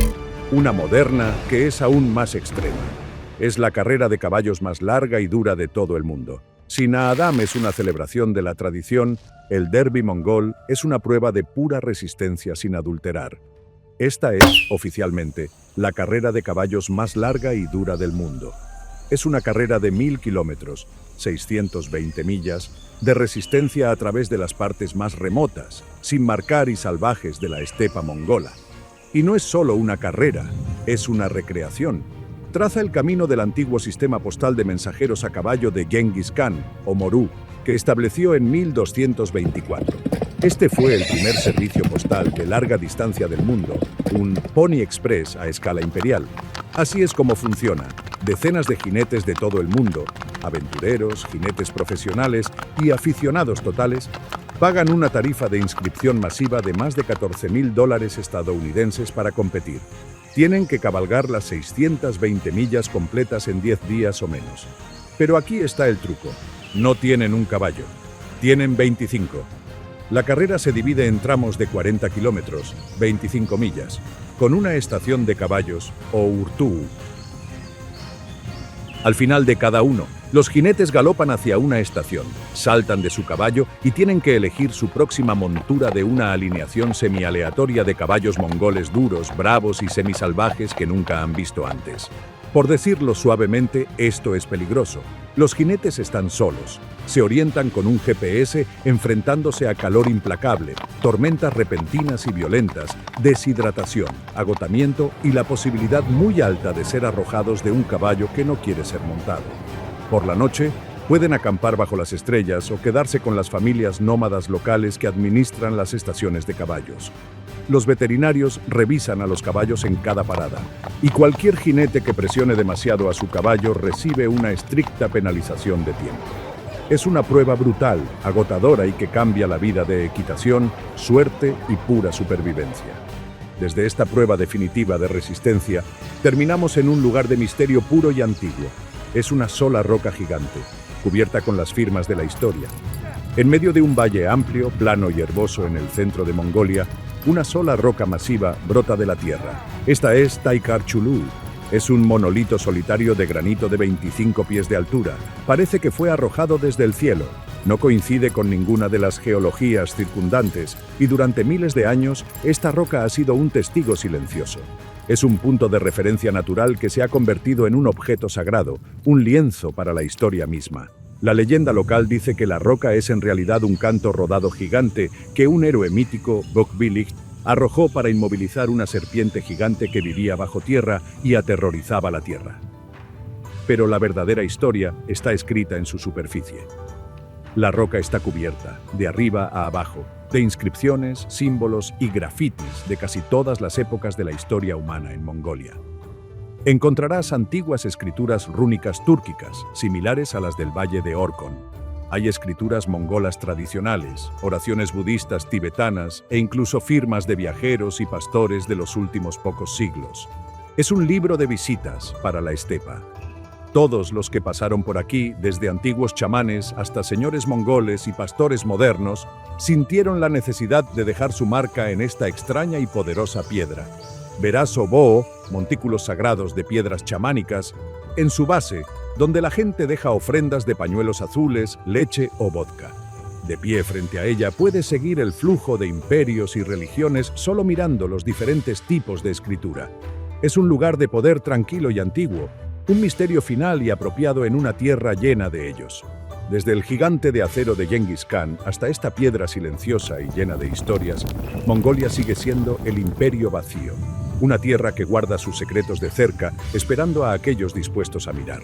Speaker 1: una moderna que es aún más extrema. Es la carrera de caballos más larga y dura de todo el mundo. Si Naadam es una celebración de la tradición, el derbi mongol es una prueba de pura resistencia sin adulterar. Esta es, oficialmente, la carrera de caballos más larga y dura del mundo. Es una carrera de 1000 kilómetros, 620 millas, de resistencia a través de las partes más remotas, sin marcar y salvajes de la estepa mongola. Y no es solo una carrera, es una recreación. Traza el camino del antiguo sistema postal de mensajeros a caballo de Genghis Khan, o Morú, que estableció en 1224. Este fue el primer servicio postal de larga distancia del mundo, un Pony Express a escala imperial. Así es como funciona. Decenas de jinetes de todo el mundo, aventureros, jinetes profesionales y aficionados totales, pagan una tarifa de inscripción masiva de más de $14.000 estadounidenses para competir. Tienen que cabalgar las 620 millas completas en 10 días o menos. Pero aquí está el truco. No tienen un caballo. Tienen 25. La carrera se divide en tramos de 40 kilómetros, 25 millas, con una estación de caballos, o urtú. Al final de cada uno, los jinetes galopan hacia una estación, saltan de su caballo y tienen que elegir su próxima montura de una alineación semi-aleatoria de caballos mongoles duros, bravos y semisalvajes que nunca han visto antes. Por decirlo suavemente, esto es peligroso. Los jinetes están solos. Se orientan con un GPS enfrentándose a calor implacable, tormentas repentinas y violentas, deshidratación, agotamiento y la posibilidad muy alta de ser arrojados de un caballo que no quiere ser montado. Por la noche, pueden acampar bajo las estrellas o quedarse con las familias nómadas locales que administran las estaciones de caballos. Los veterinarios revisan a los caballos en cada parada, y cualquier jinete que presione demasiado a su caballo recibe una estricta penalización de tiempo. Es una prueba brutal, agotadora y que cambia la vida de equitación, suerte y pura supervivencia. Desde esta prueba definitiva de resistencia, terminamos en un lugar de misterio puro y antiguo. Es una sola roca gigante, cubierta con las firmas de la historia. En medio de un valle amplio, plano y herboso en el centro de Mongolia, una sola roca masiva brota de la tierra. Esta es Taykar Chulu. Es un monolito solitario de granito de 25 pies de altura. Parece que fue arrojado desde el cielo. No coincide con ninguna de las geologías circundantes y durante miles de años esta roca ha sido un testigo silencioso. Es un punto de referencia natural que se ha convertido en un objeto sagrado, un lienzo para la historia misma. La leyenda local dice que la roca es en realidad un canto rodado gigante que un héroe mítico, Bokbilik, arrojó para inmovilizar una serpiente gigante que vivía bajo tierra y aterrorizaba la tierra. Pero la verdadera historia está escrita en su superficie. La roca está cubierta, de arriba a abajo, de inscripciones, símbolos y grafitis de casi todas las épocas de la historia humana en Mongolia. Encontrarás antiguas escrituras rúnicas túrquicas, similares a las del Valle de Orkhon. Hay escrituras mongolas tradicionales, oraciones budistas tibetanas e incluso firmas de viajeros y pastores de los últimos pocos siglos. Es un libro de visitas para la estepa. Todos los que pasaron por aquí, desde antiguos chamanes hasta señores mongoles y pastores modernos, sintieron la necesidad de dejar su marca en esta extraña y poderosa piedra. Verás oboo, montículos sagrados de piedras chamánicas, en su base, donde la gente deja ofrendas de pañuelos azules, leche o vodka. De pie frente a ella puedes seguir el flujo de imperios y religiones solo mirando los diferentes tipos de escritura. Es un lugar de poder tranquilo y antiguo, un misterio final y apropiado en una tierra llena de ellos. Desde el gigante de acero de Genghis Khan hasta esta piedra silenciosa y llena de historias, Mongolia sigue siendo el imperio vacío, una tierra que guarda sus secretos de cerca, esperando a aquellos dispuestos a mirar.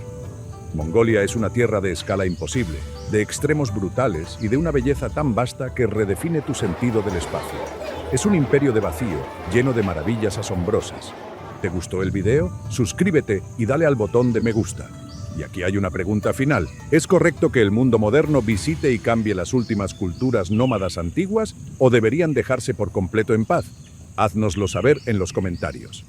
Speaker 1: Mongolia es una tierra de escala imposible, de extremos brutales y de una belleza tan vasta que redefine tu sentido del espacio. Es un imperio de vacío, lleno de maravillas asombrosas. ¿Te gustó el video? Suscríbete y dale al botón de me gusta. Y aquí hay una pregunta final. ¿Es correcto que el mundo moderno visite y cambie las últimas culturas nómadas antiguas o deberían dejarse por completo en paz? Háznoslo saber en los comentarios.